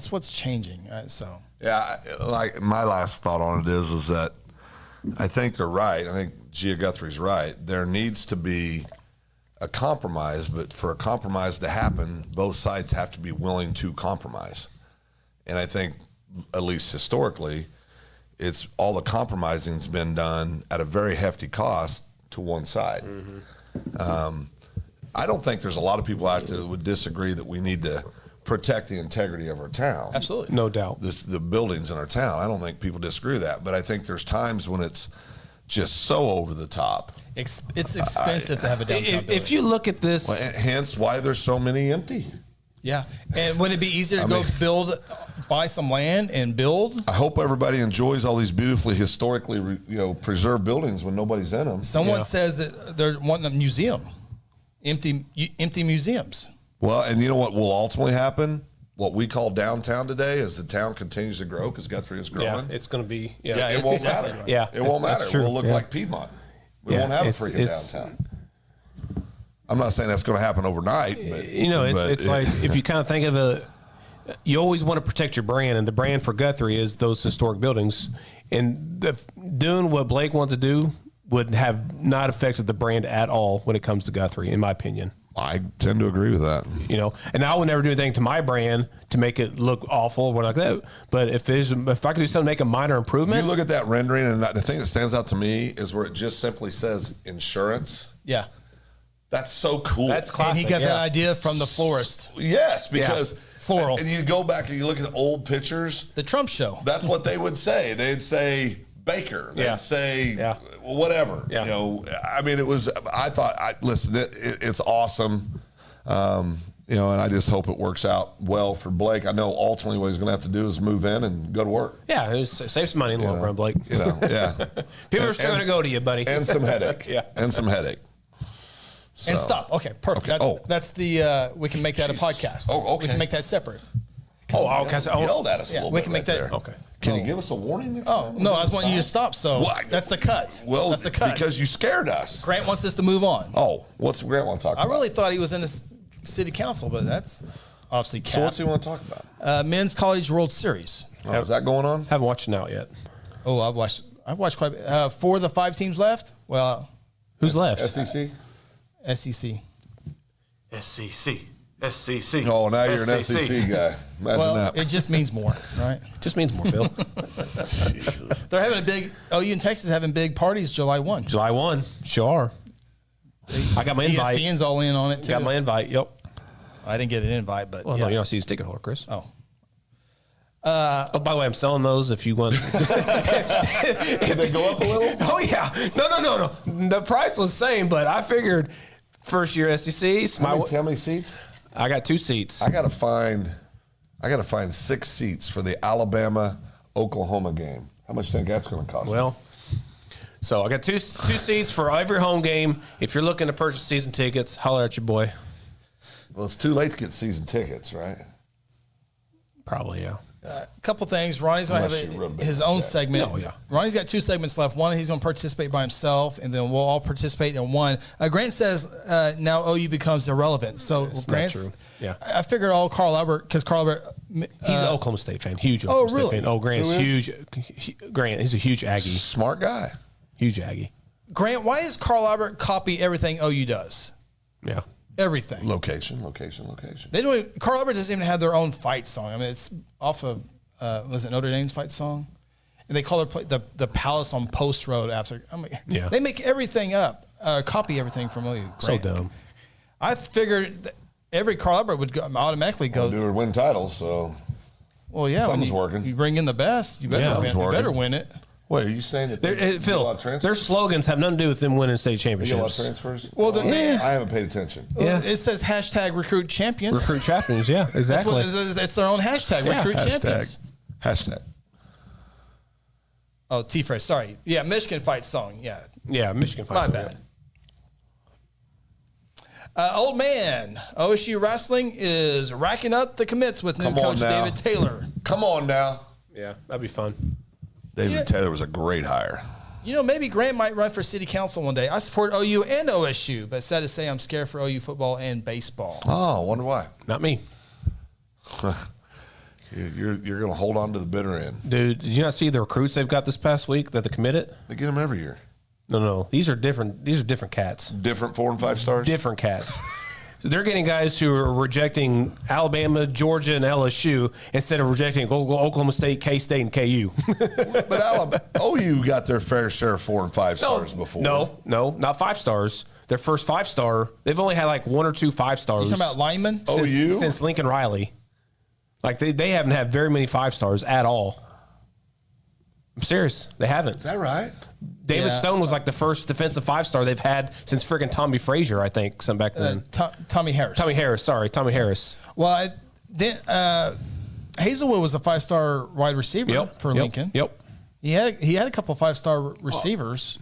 what's changing. So yeah, like my last thought on it is that I think they're right. I think Gia Guthrie's right. There needs to be a compromise, but for a compromise to happen, both sides have to be willing to compromise. And I think, at least historically, it's all the compromising's been done at a very hefty cost to one side. Mm-hmm. I don't think there's a lot of people out there that would disagree that we need to protect the integrity of our town. Absolutely. No doubt. The buildings in our town. I don't think people disagree with that, but I think there's times when it's just so over the top. It's expensive to have a downtown building. If you look at this. Well, hence why there's so many empty. Yeah. And would it be easier to buy some land and build? I hope everybody enjoys all these beautifully historically preserved buildings when nobody's in them. Someone says that they're wanting a museum, empty museums. Well, and you know what will ultimately happen? What we call downtown today, as the town continues to grow, because Guthrie is growing. Yeah, it's going to be. Yeah, it won't matter. Right. Yeah, it won't matter. True. We'll look like Piedmont. We won't have a freaking downtown. I'm not saying that's going to happen overnight, but it's like if you kind of think of you always want to protect your brand, and the brand for Guthrie is those historic buildings. And doing what Blake wants to do would have not affected the brand at all when it comes to Guthrie, in my opinion. I tend to agree with that. And I would never do anything to my brand to make it look awful or like that. But if I could do something to make a minor improvement. You look at that rendering, and the thing that stands out to me is where it just simply says insurance. Yeah. That's so cool. That's classic. And he got that idea from the florist. Yes, because floral. And you go back and you look at old pictures. The Trump show. That's what they would say. They'd say Baker. They'd say whatever. Yeah. I mean, I thought, listen, it's awesome. And I just hope it works out well for Blake. I know ultimately what he's going to have to do is move in and go to work. Yeah, save some money in the long run, Blake. Yeah. People are still going to go to you, buddy. And some headache. And some headache. So. And stop. Okay, perfect. Okay. That's the we can make that a podcast. Oh, okay. We can make that separate. Yelled at us a little bit. We can make that. Okay. Can you give us a warning next time? No, I was wanting you to stop. So that's the cut. Well, that's the cut. Because you scared us. Grant wants us to move on. Oh, what's Grant want to talk about? I really thought he was in the city council, but that's obviously capped. So what's he want to talk about? Men's College World Series. Oh, is that going on? Haven't watched it out yet. Oh, I've watched quite a bit. 4 of the 5 teams left. Well, who's left? SEC. SEC. Oh, now you're an SEC guy. Imagine that. It just means more, right? It just means more, Phil. Jesus. They're having a big. OU and Texas having big parties July 1. July 1, sure are. I got my invite. ESPN's all in on it too. Got my invite. Yep. I didn't get an invite, but no, you don't see his ticket holder, Chris. Oh. By the way, I'm selling those if you want. Can they go up a little? Oh yeah. No. The price was the same, but I figured First year SEC. How many seats? I got 2 seats. I gotta find 6 seats for the Alabama-Oklahoma game. How much do you think that's going to cost? Well, so I got two seats for every home game. If you're looking to purchase season tickets, holler at your boy. Well, it's too late to get season tickets, right? Probably, yeah. A couple things. Ronnie's going to have his own segment. Oh, yeah. Ronnie's got 2 segments left. One, he's going to participate by himself, and then we'll all participate in one. Grant says now OU becomes irrelevant. So Grant's, not true. Yeah. I figured all Carl Albert, because Carl Albert. He's an Oklahoma State fan. Huge Oklahoma State fan. Oh, Grant's huge. Grant, he's a huge Aggie. Smart guy. Huge Aggie. Grant, why does Carl Albert copy everything OU does? Yeah. Everything. Location. They don't even, Carl Albert doesn't even have their own fight song. I mean, it's off of, was it Notre Dame's fight song? And they call it the Palace on Post Road after. I mean, yeah. They make everything up, copy everything from OU. Grant. So dumb. I figured that every Carl Albert would automatically go. Do or win titles, so. Well, yeah. Something's working. You bring in the best, you better win it. Wait, are you saying that they Phil, a lot of transfers? their slogans have nothing to do with them winning state They get a lot of championships. transfers? Well, I haven't paid attention. Yeah. It says hashtag recruit champions. Recruit champions, yeah, exactly. It's their own hashtag, Yeah. recruit champions. Hashtag. Oh, T-Fresh, sorry. Yeah, Michigan fight song, yeah. Yeah, Michigan My fights. bad. Old man, OSU wrestling is racking up the commits with new coach David Taylor. Come on now. Yeah, that'd be fun. David Taylor was a great hire. You know, maybe Grant might run for city council one day. I support OU and OSU, but sad to say I'm scared for OU football and baseball. Oh, I wonder why. Not me. You're going to hold on to the bitter end. Dude, did you not see the recruits they've got this past week that they committed? They get them every year. No. These are different cats. Different 4 and 5 stars? Different cats. So they're getting guys who are rejecting Alabama, Georgia, and LSU instead of rejecting Oklahoma State, K-State, and KU. But OU got their fair share of 4 and 5 stars before. No, not 5 stars. Their first 5-star, they've only had like 1 or 2 5 stars. You talking about linemen? OU? Since Lincoln Riley. Like, they haven't had very many 5 stars at all. I'm serious. They haven't. Is that right? David Stone was like the first defensive 5-star they've had since friggin' Tommy Frazier, I think, some back then. Tommy Harris. Tommy Harris. Well, Hazelwood was a 5-star wide receiver for Lincoln. Yep. He had a couple of 5-star receivers,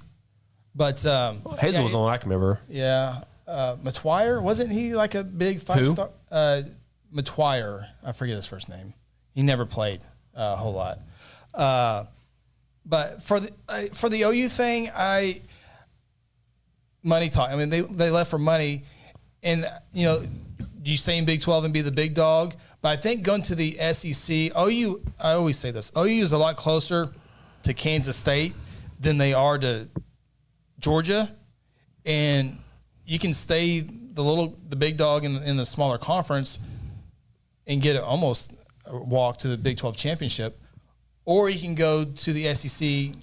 but Hazel was the one I can remember. Yeah, Matwire, wasn't he like a big 5-star? Matwire, I forget his first name. He never played a whole lot. But for the OU thing, money talk. I mean, they left for money, and you say in Big 12 and be the big dog. But I think going to the SEC, OU. I always say this: OU is a lot closer to Kansas State than they are to Georgia, and you can stay the big dog in the smaller conference and get almost a walk to the Big 12 championship. Or you can go to the SEC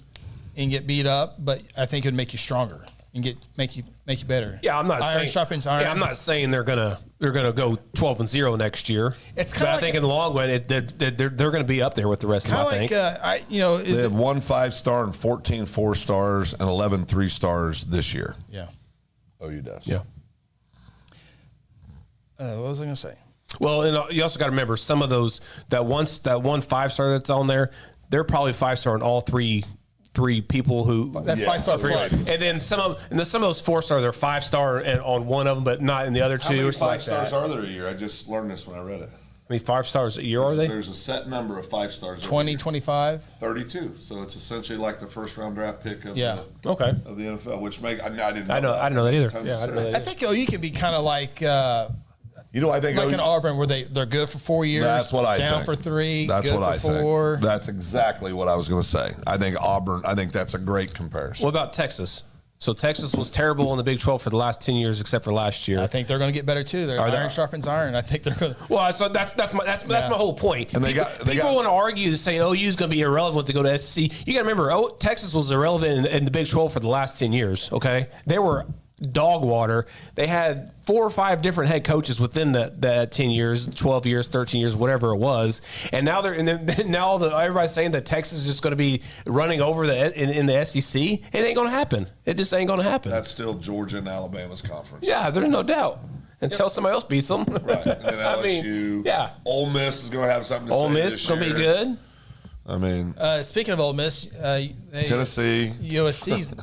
and get beat up, but I think it would make you stronger and make you better. Yeah, I'm not iron saying sharpens iron. Yeah, I'm not saying they're gonna go 12-0 next year. It's but I think in the long run, they're going to be up there with the rest of them. I think. They have 1 5-star and 14 4-stars and 11 3-stars this year. Yeah. OU does. Yeah. What was I going to say? Well, and you also got to remember some of those that one 5-star that's on there. They're probably 5-star on all three people who. That's 5-star plus. And then some of those 4-star, they're 5-star and on one of them, but not in the other 2. How many It's like 5-stars that. are there a year? I just learned this when I read it. How many 5-stars a year are they? There's a set number of 5-stars. 20, 25. 32. So it's essentially like the first-round draft pick of the NFL, which I didn't know. I didn't know that either. Tons Yeah, of I didn't know sense. that. I think OU can be kind of like I think like an Auburn where they're good for 4 years. That's what I down think. for 3. That's good what I for 4. think. That's exactly what I was going to say. I think Auburn. I think that's a great comparison. What about Texas? So Texas was terrible in the Big 12 for the last 10 years, except for last year. I think they're going to get better too. Iron sharpens iron. I think they're going to. Well, so that's my whole point. And people want to argue to say OU is going to be irrelevant to go to SEC. You got to remember, Texas was irrelevant in the Big 12 for the last 10 years. Okay, they were dog water. They had 4 or 5 different head coaches within that 10 years, 12 years, 13 years, whatever it was. And now everybody's saying that Texas is just going to be running over in the SEC. It ain't going to happen. It just ain't going to happen. That's still Georgia and Alabama's conference. Yeah, there's no doubt. Until somebody else beats them. Right. And then LSU. Yeah. Ole Miss is going to have something to say. Ole Miss is going to be good. I mean, speaking of Ole Miss, Tennessee, USC's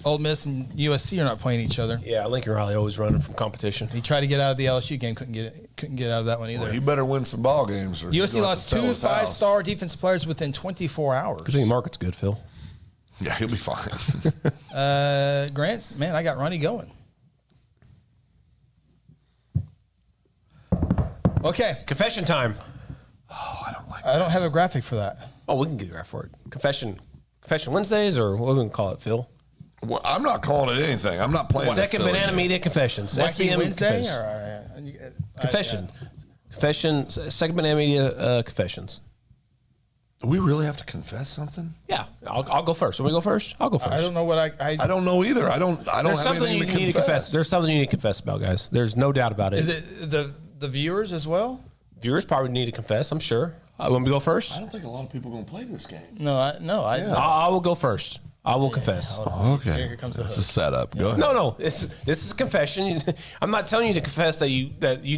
Ole Miss and USC are not playing each other. Yeah, Lincoln Riley always running from competition. He tried to get out of the LSU game, couldn't get out of that one either. well, he better win some ball games. Or USC lost 2 5-star defensive players within 24 hours. I think Market's good, Phil. Yeah, he'll be fine. Grant's, man, I got Ronnie going. Okay, Confession time. I don't have a graphic for that. Oh, we can get a graph for it. Confession Wednesdays, or what are we going to call it, Phil? Well, I'm not calling it anything. I'm not playing Second this silly Banana game. Media Confessions. Wacky SBM Wednesday? Confession. Confession. Second Banana Media Confessions. Do we really have to confess something? Yeah, I'll go first. Want me to go first? I'll go first. I don't know what I don't know either. I don't There's have something anything you to need to confess. There's something you need to confess about, guys. There's no doubt about it. Is it the viewers as well? Viewers probably need to confess, I'm sure. Want me to go first? I don't think a lot of people are going to play this game. No, I will go first. I will confess. Okay. Here comes the It's hook. a setup. Go ahead. No. This is a confession. I'm not telling you to confess that you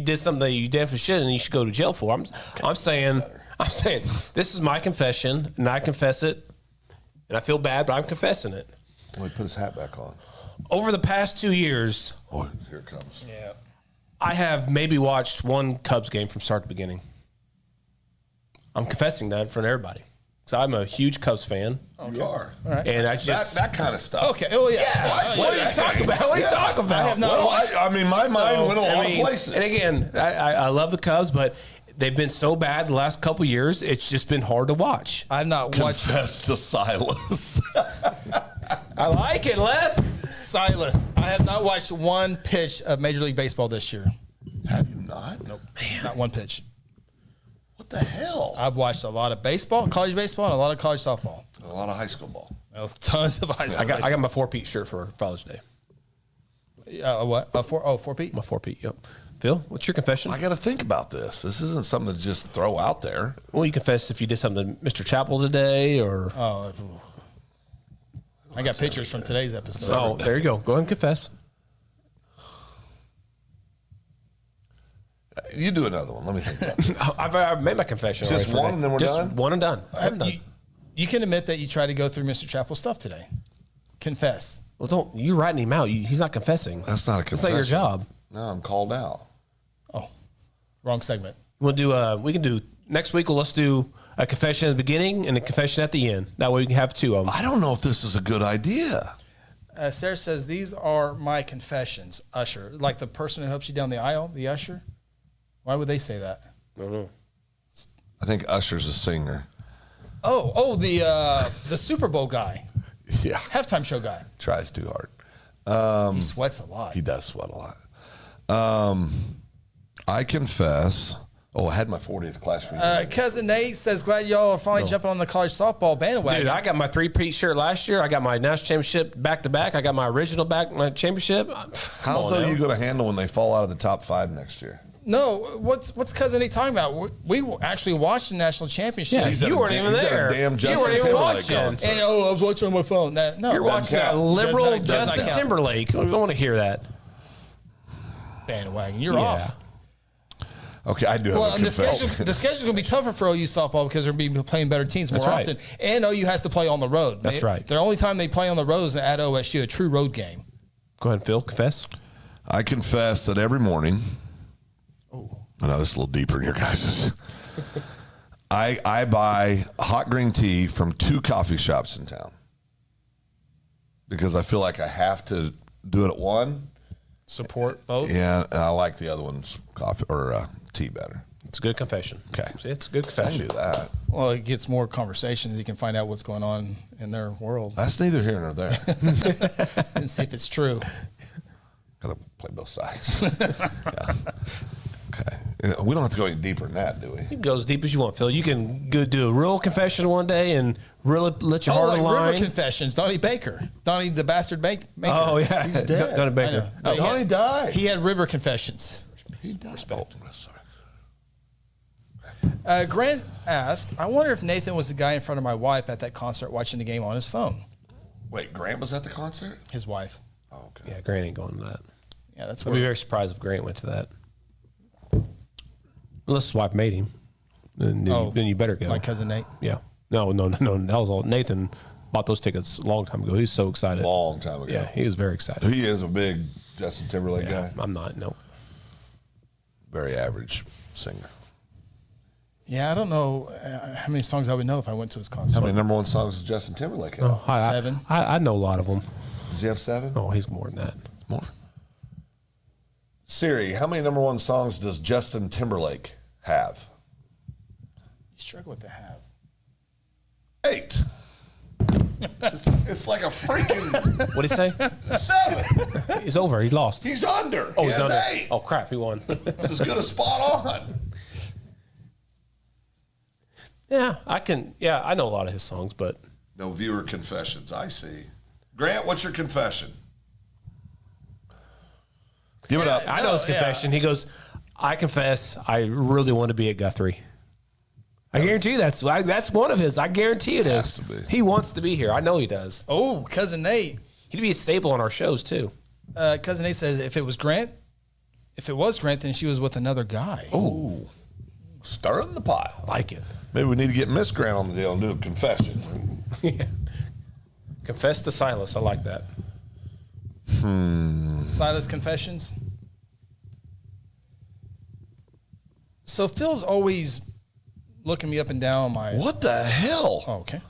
did something that you did for shit and you should go to jail for. I'm saying this is my confession and I confess it, and I feel bad, but I'm confessing it. Well, he put his hat back on. Over the past 2 years, Oh, here it comes. Yeah. I have maybe watched one Cubs game from start to beginning. I'm confessing that in front of everybody. So I'm a huge Cubs fan. You are. All right. And I just That kind of stuff. Okay. Oh yeah. What are you talking about? What are you talking about? I have not Well, watched. I mean, my mind went a lot of places. And again, I love the Cubs, but they've been so bad the last couple of years. It's just been hard to watch. I've not watched Confess to Silas. I like it, Les. Silas. I have not watched one pitch of Major League Baseball this year. Have you not? Nope. Not one pitch. What the hell? I've watched a lot of baseball, college baseball, and a lot of college softball. A lot of high school ball. Tons of high school. I got my 4-Pete shirt for Father's Day. What? 4-Pete? My 4-Pete, yep. Phil, what's your confession? I got to think about this. This isn't something to just throw out there. Well, you confess if you did something to Mr. Chappell today, or I got pictures from today's episode. oh, there you go. Go ahead and confess. You do another one. Let me think about it. I've made my confession. Just already for one today. and then we're Just done? one and done. I'm done. You can admit that you tried to go through Mr. Chappell's stuff today. Confess. Well, don't you writing him out? He's not confessing. That's not a That's confession. not your job. No, I'm called out. Oh, wrong segment. We'll do. We can do next week. Let's do a confession at the beginning and a confession at the end. That way we can have 2 of them. I don't know if this is a good idea. Sarah says, these are my confessions, usher. Like the person who helps you down the aisle, the usher. Why would they say that? I don't know. I think Usher's a singer. Oh, the Super Bowl guy. Yeah. Halftime show guy. Tries too hard. He sweats a lot. He does sweat a lot. I confess. Oh, I had my 40th class reunion. Cousin Nate says, glad y'all are finally jumping on the college softball bandwagon. Dude, I got my 3-Peat shirt last year. I got my national championship back to back. I got my original my championship. How's are you going to handle when they fall out of the top 5 next year? No, what's Cousin Nate talking about? We actually watched the national championship. Yeah, He's at you a weren't da- even he's at a there. damn You Justin weren't even Timberlake watching. concert. And I was watching on my phone. No, You're watching that count. liberal Does not Justin count. Timberlake. We don't want to hear that. bandwagon. You're Yeah. off. Okay, I do have Well, a and the confession. schedule's going to be tougher for OU softball because they're going to be playing better teams more That's right. often. And OU has to play on the road. That's right. The only time they play on the road is at OSU, a true road game. Go ahead, Phil. Confess. I confess that every morning, I know this is a little deeper in your guys's. I buy hot green tea from 2 coffee shops in town because I feel like I have to do it at one. Support both. Yeah, and I like the other one's coffee or tea better. It's a good confession. Okay. See, it's a good I can confession. do that. Well, it gets more conversation. You can find out what's going on in their world That's neither here nor there. and see if it's true. Gotta play both sides. Yeah. Okay. We don't have to go any deeper than that, do we? You can go as deep as you want, Phil. You can go do a real confession one day and really let your heart like align. River Confessions, Donnie Baker. Donnie the bastard maker. Oh, yeah. He's dead. Donnie Baker. Oh, Donnie died. He had River Confessions. He died. Oh, sorry. Grant asked, I wonder if Nathan was the guy in front of my wife at that concert watching the game on his phone. Wait, Grant was at the concert? His wife. Oh, okay. Yeah, Grant ain't going to that. Yeah, that's I'd be where. very surprised if Grant went to that. Unless his wife made him. Then you better go. My cousin Nate. Yeah. No. That was all. Nathan bought those tickets a long time ago. He was so excited. Long time ago. Yeah, he was very excited. He is a big Justin Timberlake guy. I'm not. No. Very average singer. Yeah, I don't know how many songs I would know if I went to his concert. How many number one songs does Justin Timberlake have? Oh, 7. I know a lot of them. Does he have 7? Oh, he's more than that. More. Siri, how many number one songs does Justin Timberlake have? You struggle with the have. 8. It's like a freaking What'd he say? 7. He's over. He lost. He's under. Oh, he he's has under. 8. Oh, crap. He won. It's as good as spot on. Yeah, I know a lot of his songs, but No viewer confessions. I see. Grant, what's your confession? Give it up. I know his confession. He goes, I confess, I really want to be at Guthrie. I guarantee you that's one of his. I guarantee it Has is. to be. He wants to be here. I know he does. Oh, cousin Nate. He'd be a staple on our shows too. Cousin Nate says if it was Grant, then she was with another guy. Oh, stirring the pot. I like it. Maybe we need to get Miss Grant on the deal and do a confession. Yeah. Confess to Silas. I like that. Silas Confessions. So Phil's always looking me up and down my. What the hell? Oh, okay.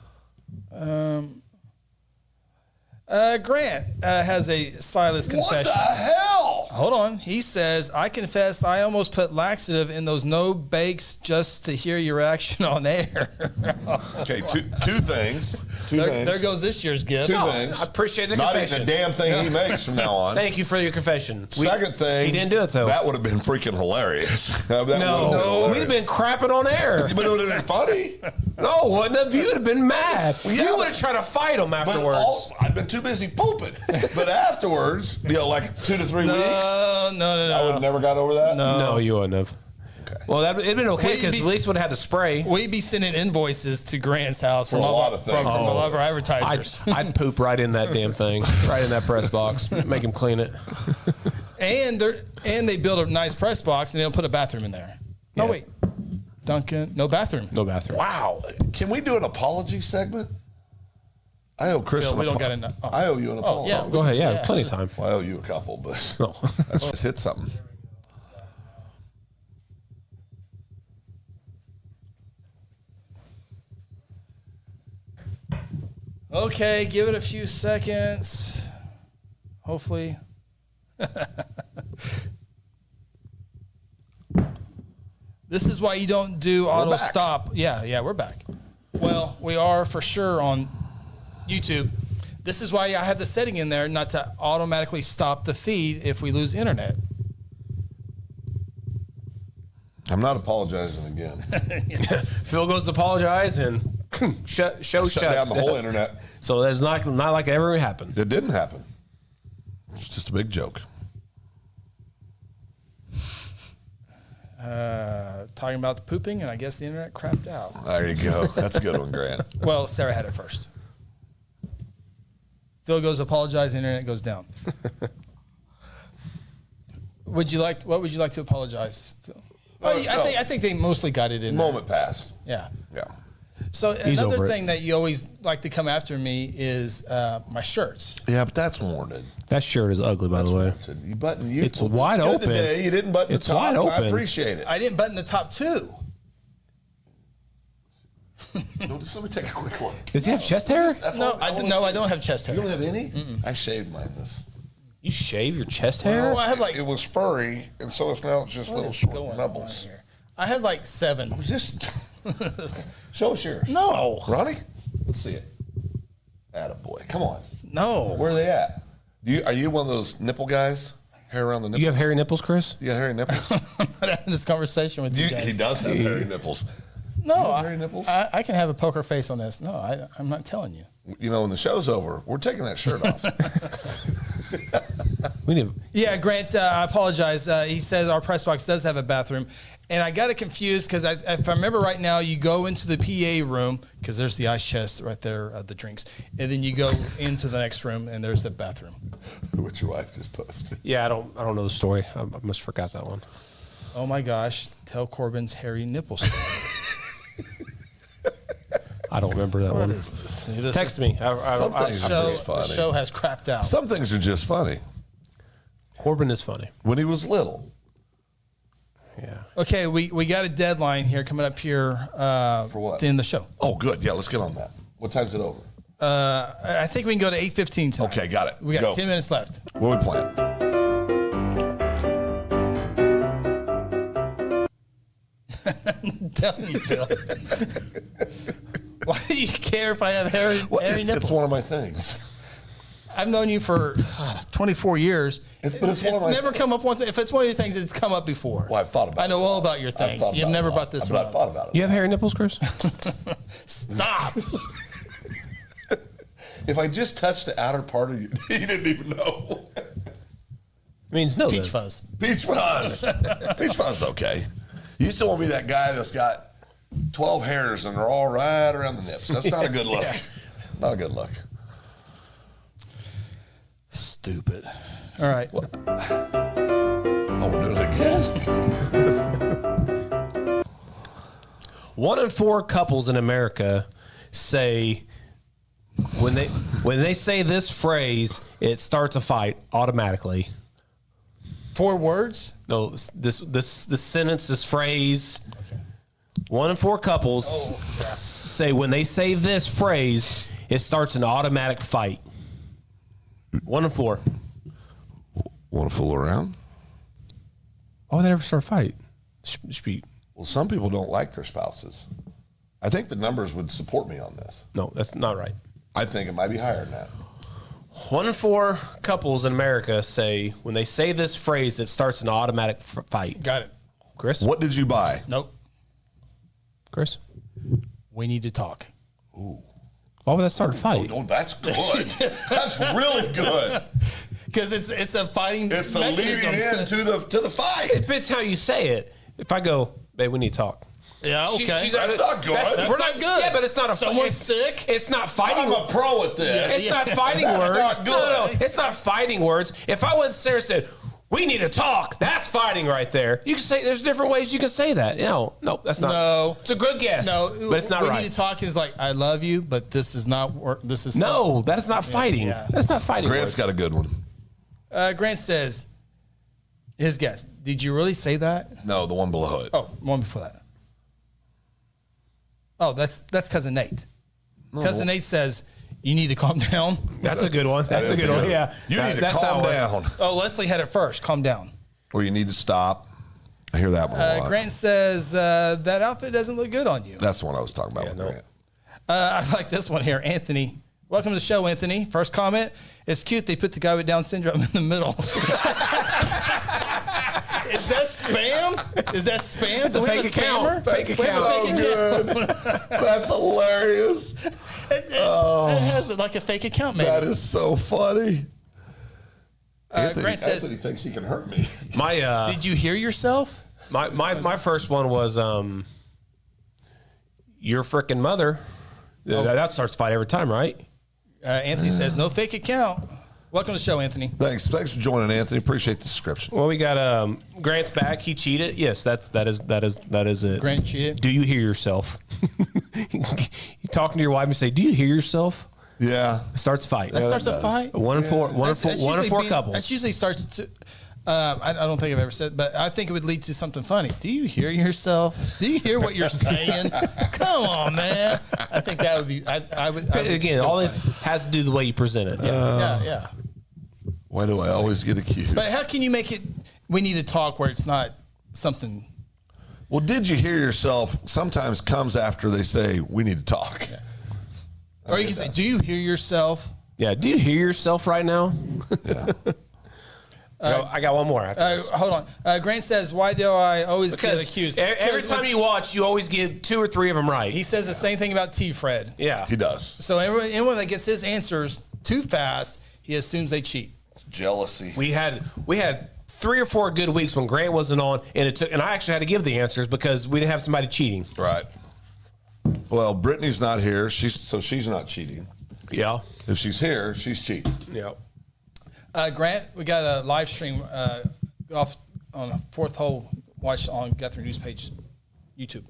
Grant has a Silas What confession. the hell? Hold on. He says, I confess I almost put laxative in those no bakes just to hear your reaction on air. Okay, two things. There goes this year's gift. Two Oh, things. I appreciate the Not confession. eating a damn thing he makes from now on. Thank you for your confession. Second thing. He didn't do it though. That would have been freaking hilarious. No, we'd have been crapping on air. But it would have been funny. No, wouldn't have. You'd have been mad. Yeah, you would but- have tried to fight him But afterwards. I've been too busy pooping. But afterwards, like 2 to 3 weeks, No. I would have never got over that. No, you wouldn't have. Okay. Well, it'd been okay We'd because be- at least would have had the spray. We'd be sending invoices to Grant's house For from a all lot of things. from a lot of our advertisers. I'd poop right in that damn thing, right in that press box. Make him clean it. And they build a nice press box and they'll put a bathroom in there. No, Yeah. wait. Duncan, no bathroom. No bathroom. Wow. Can we do an apology segment? I owe Chris Phil, an we don't apo- got enough. Oh. I owe you an apology. yeah. Go ahead. Yeah, plenty of time. Well, I owe you a couple, but No. let's just hit something. Okay, give it a few seconds. Hopefully. This is why you don't do auto back. stop. Yeah, we're back. Well, we are for sure on YouTube. This is why I have the setting in there not to automatically stop the feed if we lose internet. I'm not apologizing again. Phil goes to apologize and show Shut shuts down the whole internet. So that's not like it ever happened. It didn't happen. It's just a big joke. Talking about the pooping, and I guess the internet crapped out. There you go. That's a good one, Grant. Well, Sarah had it first. Phil goes apologize, the internet goes down. What would you like to apologize, Phil? I think they mostly got it in there. Moment passed. Yeah. Yeah. So another over it. thing that you always like to come after me is my shirts. Yeah, but that's warranted. That shirt is ugly, by the way. You button you. It's wide good open. Today. You didn't button It's the top. wide and I open. appreciate it. I didn't button the top two. Just let me take a quick look. Does he have chest hair? No, I don't have chest hair. You don't have any? I shaved mine this. You shave your chest hair? Oh, I had like It was furry, and so it's now just little what's short going on nubbles. here? I had like 7. Just show us yours. No, Ronnie, let's see it. Attaboy. Come on. no. Where are they at? Are you one of those nipple guys? Hair around the nipples. You have hairy nipples, Chris? You got hairy nipples? I'm not having this conversation with you guys. He does have hairy nipples. No, hairy nipples? I can have a poker face on this. No, I'm not telling you. You know, when the show's over, we're taking that shirt off. Yeah, Grant, I apologize. He says our press box does have a bathroom. And I got it confused because if I remember right now, you go into the PA room because there's the ice chest right there, the drinks. And then you go into the next room and there's the bathroom. Which your wife just posted. Yeah, I don't know the story. I must have forgot that one. Oh my gosh. Tell Corbin's hairy nipple story. I don't remember that one. Text me. Some things are just funny. The show has crapped out. Some things are just funny. Corbin is funny. When he was little. Yeah. Okay, we got a deadline here coming up here For what? to end the show. Oh, good. Yeah, let's get on that. What time's it over? I think we can go to 8:15 tonight. Okay, got it. We got Go. 10 minutes left. What are we playing? I'm telling you, Phil. Why do you care if I have hairy nipples? It's one of my things. I've known you for 24 years. But it's one of my never come up once. If it's one of your things, it's come up before. Well, I've thought about it. I know all about your things. You've never brought this one I've thought about it. You have hairy nipples, Chris? Stop. If I just touched the outer part of you, you didn't even know. Means no. Peach then. fuzz. Peach fuzz. Peach fuzz, okay. You still want to be that guy that's got 12 hairs and they're all right around the nips. That's not a good look. Not a good look. Stupid. All right. Oh, we're doing it again. 1 in 4 couples in America say when they say this phrase, it starts a fight automatically. 4 words? No, this sentence, this phrase. Okay. 1 in 4 couples say when they say this phrase, it starts an automatic fight. 1 in 4. Want to fool around? Why would they ever start a fight? Should be. Well, some people don't like their spouses. I think the numbers would support me on this. No, that's not right. I think it might be higher than that. 1 in 4 couples in America say when they say this phrase, it starts an automatic fight. Got it. Chris? What did you buy? Nope. Chris? We need to talk. Ooh. Why would that start a fight? Oh, that's good. That's really good. Because it's a fighting. It's the mechanism. leading in to the fight. It depends how you say it. If I go, babe, we need to talk. Yeah, okay. That's not good. We're not good. Yeah, but it's not a Someone's sick. It's not fighting. I'm a pro at this. It's not fighting words. not good. No, it's not fighting words. If I went to Sarah and said, we need to talk, that's fighting right there. You can say there's different ways you can say that. No, that's not. No. It's a good guess. No, but it's not we right. need to talk is like, I love you, but this is not work. This is No, that is not fighting. yeah. That's not fighting Grant's words. got a good one. Grant says, his guess. Did you really say that? No, the one below it. Oh, one before that. Oh, that's Cousin Nate. Cousin Nate says, you need to calm down. That's a good one. That's a good one. Yeah. You need to That's calm that one. down. Oh, Leslie had it first. Calm down. Or you need to stop. I hear that one a lot. Grant says, that outfit doesn't look good on you. That's the one I was talking about with Grant. I like this one here. Anthony. Welcome to the show, Anthony. First comment. It's cute they put the guy with Down syndrome in the middle. Is that spam? Is that spam? It's a fake account. Fake account. So good. That's hilarious. It has like a fake account, maybe. That is so funny. Grant says, Anthony thinks he can hurt me. My did you hear yourself? my first one was your frickin' mother. That starts a fight every time, right? Anthony says, no fake account. Welcome to the show, Anthony. Thanks for joining, Anthony. Appreciate the description. Well, we got Grant's back. He cheated. Yes, that is it. Grant cheated. Do you hear yourself? You talking to your wife and say, "Do you hear yourself?" Yeah. It starts a fight. That starts a fight? 1 in 4. 1 in 4. That's 1 in 4 usually couples. That usually starts to. I don't think I've ever said, but I think it would lead to something funny. Do you hear yourself? Do you hear what you're saying? Come on, man. I think that would be. I would. Again, all this has to do with the way you present it. Yeah. Why do I always get accused? But how can you make it? We need to talk where it's not something. Well, did you hear yourself? Sometimes comes after they say we need to talk. Yeah. Or you can say, "Do you hear yourself?" Yeah. Do you hear yourself right now? Yeah. I got one more after this. Hold on. Grant says, why do I always get Because accused? every time you watch, you always get 2 or 3 of them right. He says the same thing about T-Fred. Yeah. He does. So anyone that gets his answers too fast, he assumes they cheat. It's jealousy. We had 3 or 4 good weeks when Grant wasn't on, and I actually had to give the answers because we didn't have somebody cheating. Right. Well, Brittany's not here, so she's not cheating. Yeah. If she's here, she's cheating. Yeah. Grant, we got a live stream off on the 4th hole. Watch on Guthrie News page, YouTube.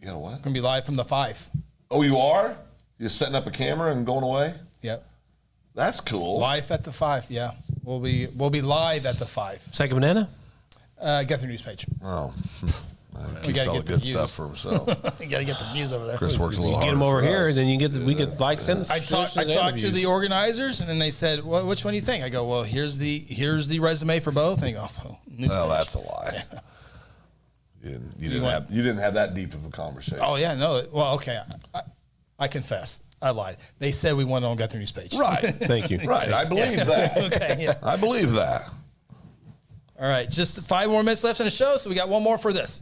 You know what? We're gonna be live from the 5. Oh, you are? You're setting up a camera and going away? Yep. That's cool. Live at the 5. Yeah, we'll be live at the 5. Second banana? Guthrie News page. Oh. We Keeps gotta all the get the good views. stuff for himself. You gotta get the views over there. Chris works a little harder. Get them over for here, us. and then you get we get likes and I talked to the organizers, and then they said, "Well, which one do you think?" I go, "Well, here's the resume for both." And they go, "Oh, news Well, page." that's a lie. You didn't have that deep of a conversation. Oh yeah, no. Well, okay, I confess, I lied. They said we wanted on Guthrie News page. Right. Thank you. Right. I believe that. Okay. Yeah. I believe that. All right. Just 5 more minutes left in the show, so we got one more for this.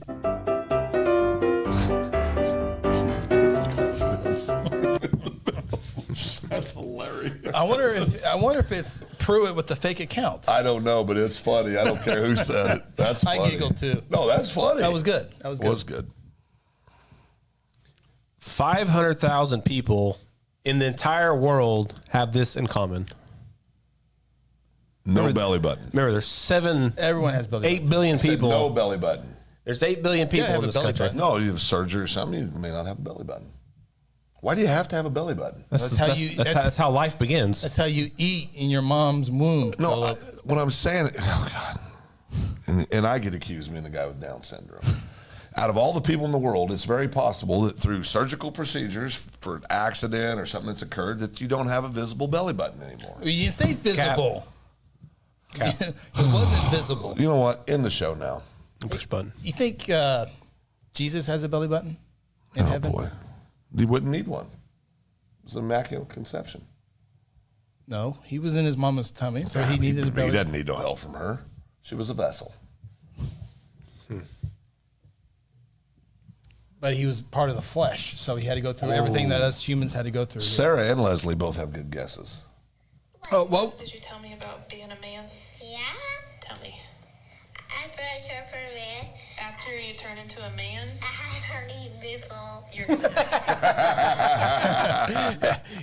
That's hilarious. I wonder if it's Pruitt with the fake accounts. I don't know, but it's funny. I don't care who said it. That's funny. I giggled too. No, that's funny. That was good. That was good. Was good. 500,000 people in the entire world have this in common. No belly button. Remember, there's Everyone has belly 8 billion people. No belly button. There's 8 billion people have in a this belly country. button. No, you have surgery or something. You may not have a belly button. Why do you have to have a belly button? That's how life begins. That's how you eat in your mom's womb. No, what I'm saying, oh God, and I get accused of being the guy with Down syndrome. Out of all the people in the world, it's very possible that through surgical procedures for an accident or something that's occurred, that you don't have a visible belly button anymore. You didn't say visible. Cap. It wasn't visible. You know what? End the show now. Push button. You think Jesus has a belly button in Oh heaven? boy, he wouldn't need one. It was an immaculate conception. No, he was in his mama's tummy, so he needed a belly. He doesn't need no help from her. She was a vessel. But he was part of the flesh, so he had to go through everything that us humans had to go through. Sarah and Leslie both have good guesses. Oh, well, Did you tell me about being a man? Yeah, Tell me. I brought her for a man. After you turn into a man, I had her nipple. you're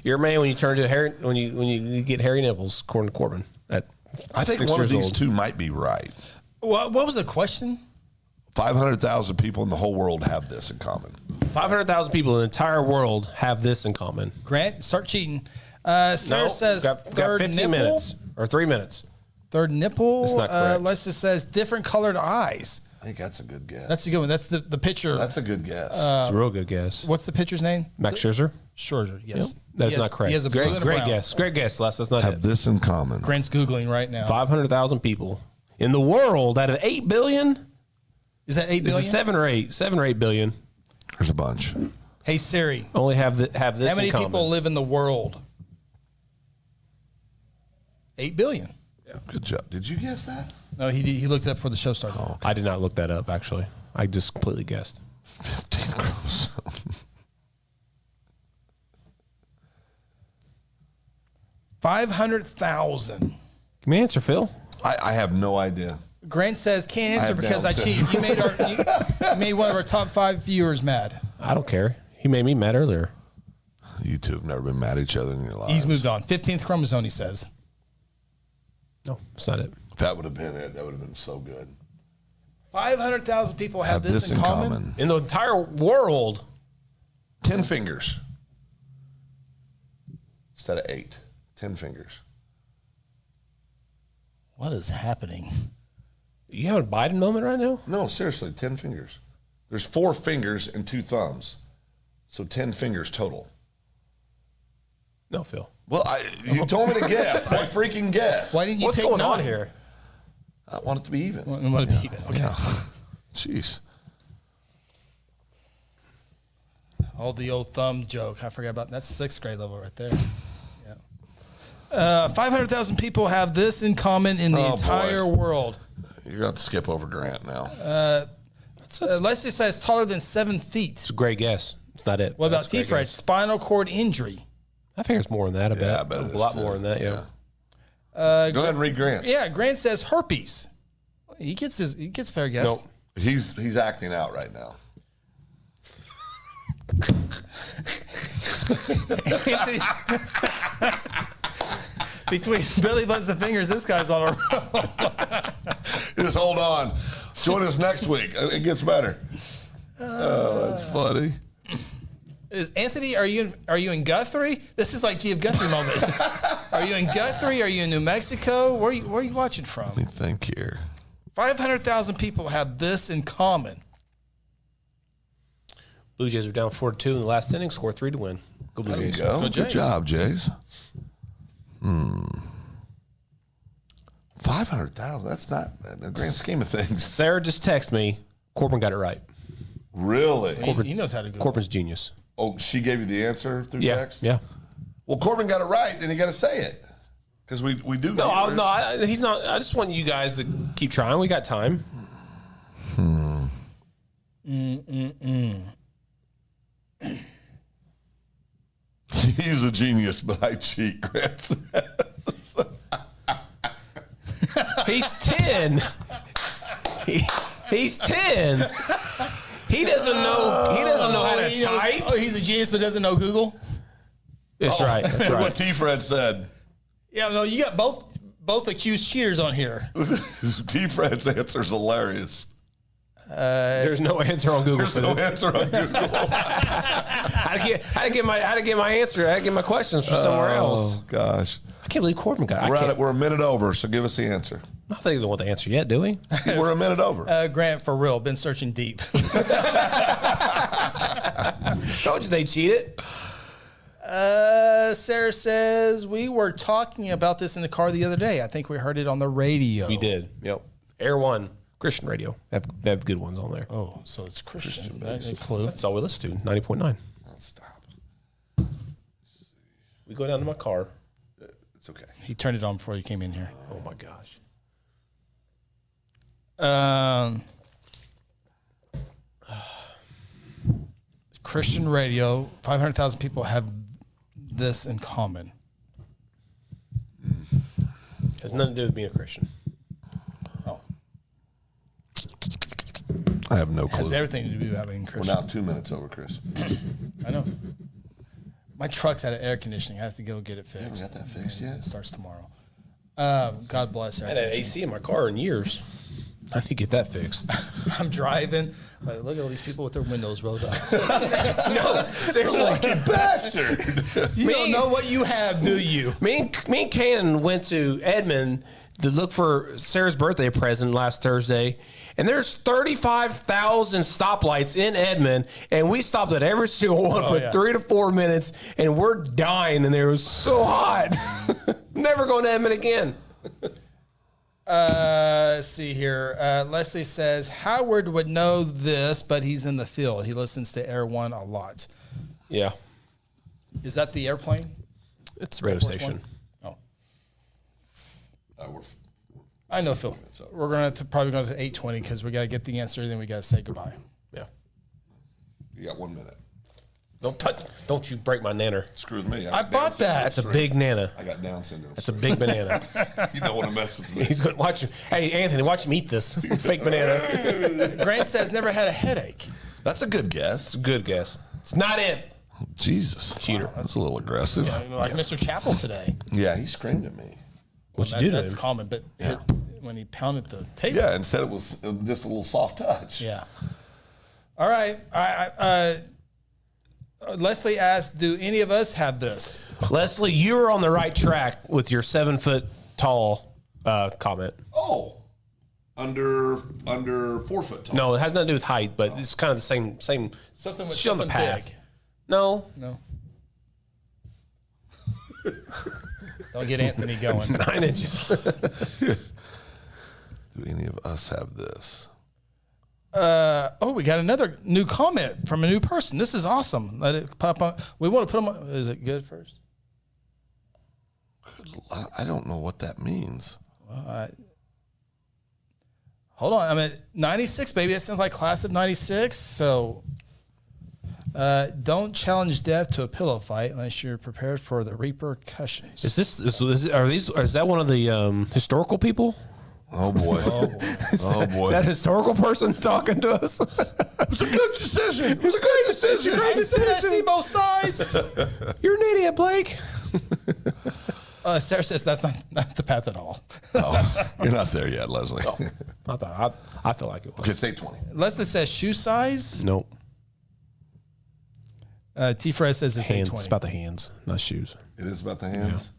You're a man when you turn to hair when you get hairy nipples, according to Corbin. At I think 6 one of years these old. two might be right. what was the question? 500,000 people in the whole world have this in common. 500,000 people in the entire world have this in common. Grant, start cheating. Sarah says got third 15 nipple. minutes or 3 minutes. Third nipple. That's not correct. Les just says different colored eyes. I think that's a good guess. That's a good one. That's the picture. That's a good guess. It's a real good guess. What's the pitcher's name? Max Scherzer? Scherzer. Yes. That He is has- not correct. He has a blue and a Great brown. guess. Great guess, Les. That's not have it. this in common. Grant's Googling right now. 500,000 people in the world out of 8 billion. Is that 8 Is billion? it 7 or 8? 7 or 8 billion. There's a bunch. Hey Siri, Only have this how many in common. people live in the world? 8 billion. Good job. Did you guess that? No, he looked it up before the show started. I did not look that up, actually. I just completely guessed. 15 chromosomes. 500,000. Give me an answer, Phil. I have no idea. Grant says can't I answer have because Down I cheat. You made you made one of our top 5 viewers mad. I don't care. He made me mad earlier. You two have never been mad at each other in your lives. He's moved on. 15th chromosome, he says. No, it's not it. If that would have been it, that would have been so good. 500,000 people have this in common. In the entire world. 10 fingers. Instead of 8. 10 fingers. What is happening? You having a Biden moment right now? No, seriously, 10 fingers. There's 4 fingers and 2 thumbs. So 10 fingers total. No, Phil. Well, you told me to guess. I freaking guessed. Why didn't you What's take going 9? on here? I want it to be even. I want to be even. Okay. Jeez. Oh, the old thumb joke. I forgot about that's 6th grade level right there. 500,000 people have this in common in the entire world. You got to skip over Grant now. Leslie says taller than 7 feet. It's a great guess. It's not it. What about T-Fred? Spinal cord injury. I figure it's more than that. I bet a lot more than that. Yeah. Go ahead and read Grant. Yeah, Grant says herpes. He gets fair guess. Nope. He's acting out right now. Between belly buttons and fingers, this guy's on a roll. Just hold on. Join us next week. It gets better. That's funny. Is Anthony? Are you in Guthrie? This is like G of Guthrie moment. Are you in Guthrie? Are you in New Mexico? Where are you watching from? Let me think here. 500,000 people have this in common. Blue Jays are down 4-2 in the last inning. Score 3 to win. Go Blue Jays. Go. Good job, Jays. 500,000. That's not in the grand scheme of things. Sarah just texted me. Corbin got it right. Really? He knows how to go. Corbin's genius. Oh, she gave you the answer through text? Yeah. Well, Corbin got it right, then you got to say it. Because we do. No, he's not. I just want you guys to keep trying. We got time. He's a genius, but I cheat, Grant. He's 10. He's 10. He doesn't know. He doesn't know how to type. He's a genius, but doesn't know Google. That's right. That's right. What T-Fred said. Yeah, no, you got both accused cheaters on here. T-Fred's answer is hilarious. There's no answer on Google. There's no answer on Google. How to get my answer? How to get my questions from somewhere else? Oh gosh! I can't believe Corbin got it. We're a minute over, so give us the answer. I think they don't want the answer yet, do we? We're a minute over. Grant, for real, been searching deep. Told you they cheated. Sarah says we were talking about this in the car the other day. I think we heard it on the radio. We did. Yep. Air One Christian radio. They have good ones on there. Oh, so it's Christian. That's a clue. That's all we listen to. 90.9. Stop. We go down to my car. It's okay. He turned it on before he came in here. Oh my gosh. Christian radio. 500,000 people have this in common. Has nothing to do with being a Christian. Oh, I have no clue. has everything to do with being We're Christian. now 2 minutes over, Chris. I know. My truck's out of air conditioning. I have to go get it fixed. You haven't got that fixed yet? It starts tomorrow. God bless I air hadn't had conditioning. AC in my car in years. I need to get that fixed. I'm driving. Like, look at all these people with their windows rolled up. No, seriously. Bastard! You don't know what you have, do you? Me and Cannon went to Edmond to look for Sarah's birthday present last Thursday, and there's 35,000 stoplights in Edmond, and we stopped at every single one for 3 to 4 minutes, and we're dying, and it was so hot. Never going to Edmond again. Let's see here. Leslie says Howard would know this, but he's in the field. He listens to Air One a lot. Yeah, Is that the airplane? it's a radio Force station. One? We're I know, Phil. We're going to probably go to 8:20 because we got to get the answer, then we got to say goodbye. Yeah. You got 1 minute. Don't you break my nanner. Screw with me. I bought that. That's a big nana. I got Down syndrome. That's a big banana. You don't want to mess with me. He's going to watch you. Hey, Anthony, watch him eat this. It's fake banana. Grant says never had a headache. That's a good guess. It's a good guess. It's not it. Jesus. Cheater. That's a little aggressive. Like Mr. Chappell today. Yeah, he screamed at me. What you do to That's him? common, but when he pounded the table. Yeah, and said it was just a little soft touch. Yeah. All right. Leslie asked, do any of us have this? Leslie, you were on the right track with your 7 foot tall comment. Oh, under 4 foot tall. No, it has nothing to do with height, but it's kind of the same. Something with She's on the something path. big. No. Don't get Anthony going. 9 inches. Do any of us have this? We got another new comment from a new person. This is awesome. Let it pop on. We want to put them on. Is it good first? I don't know what that means. Hold on. I'm at 96, baby. That sounds like class of 96. So don't challenge death to a pillow fight unless you're prepared for the repercussions. Is that one of the historical people? Oh boy. Is that a historical person talking to us? It's a good decision. It was a great decision. I see both sides. You're an idiot, Blake. Sarah says that's not the path at all. Oh, you're not there yet, Leslie. Oh, I feel like it was. Okay, it's 820. Leslie says shoe size. Nope. T. Fred says it's Hands. 820. It's about the hands, not shoes. It is about the hands.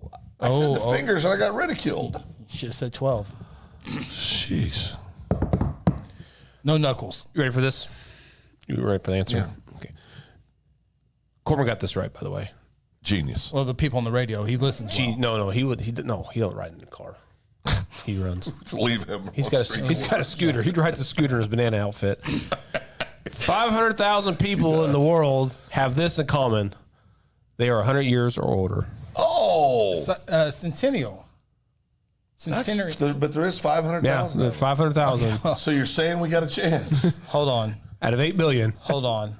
Yeah. I said the fingers and I got ridiculed. You should have said 12. Jeez. No knuckles. You ready for this? You ready for the answer? Yeah. Okay. Corbin got this right, by the way. Genius. Well, the people on the radio, he listens. No, he don't ride in the car. He runs. Leave him. He's got a scooter. He rides a scooter in his banana outfit. 500,000 people in the world have this in common. They are 100 years or older. Oh. Centennial. Centenary. But there is 500,000. Yeah, 500,000. So you're saying we got a chance? Hold on. Out of 8 billion. Hold on.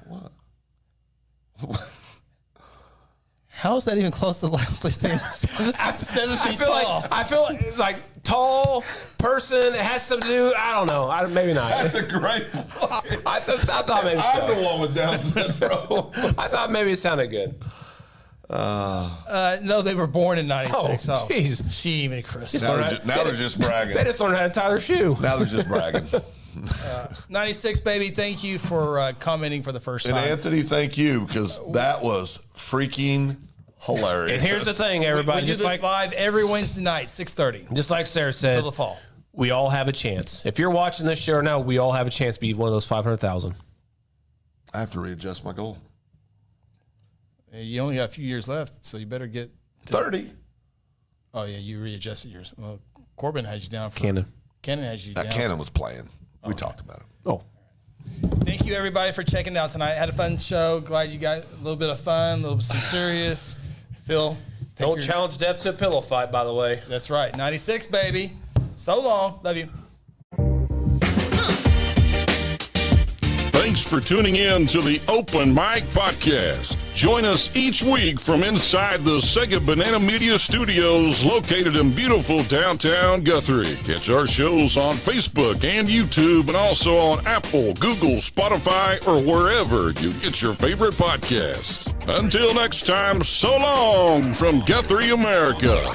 How is that even close to Leslie's saying 7 feet tall? I feel like tall person. It has something to do. I don't know. Maybe not. That's a great point. I thought maybe so. I'm the one with Down syndrome. I thought maybe it sounded good. No, they were born in 96. Oh, jeez. She even Chris. Now they're just bragging. They just learned how to tie their shoe. Now they're just bragging. 96, baby. Thank you for commenting for the first time. And Anthony, thank you, because that was freaking hilarious. And here's the thing, everybody. We do this live every Wednesday night, 6:30. Just like Sarah said, Until the fall. we all have a chance. If you're watching this show now, we all have a chance to be one of those 500,000. I have to readjust my goal. You only got a few years left, so you better get 30. Oh, yeah, you readjusted yours. Well, Corbin has you down for Cannon has you down. That Cannon was playing. We talked about it. Oh. Thank you, everybody, for checking it out tonight. Had a fun show. Glad you got a little bit of fun, a little bit some serious. Phil. Don't challenge death to a pillow fight, by the way. That's right. 96, baby. So long. Love you. Thanks for tuning in to the Open Mic Podcast. Join us each week from inside the Second Banana Media Studios located in beautiful downtown Guthrie. Catch our shows on Facebook and YouTube and also on Apple, Google, Spotify, or wherever you get your favorite podcasts. Until next time, so long from Guthrie, America.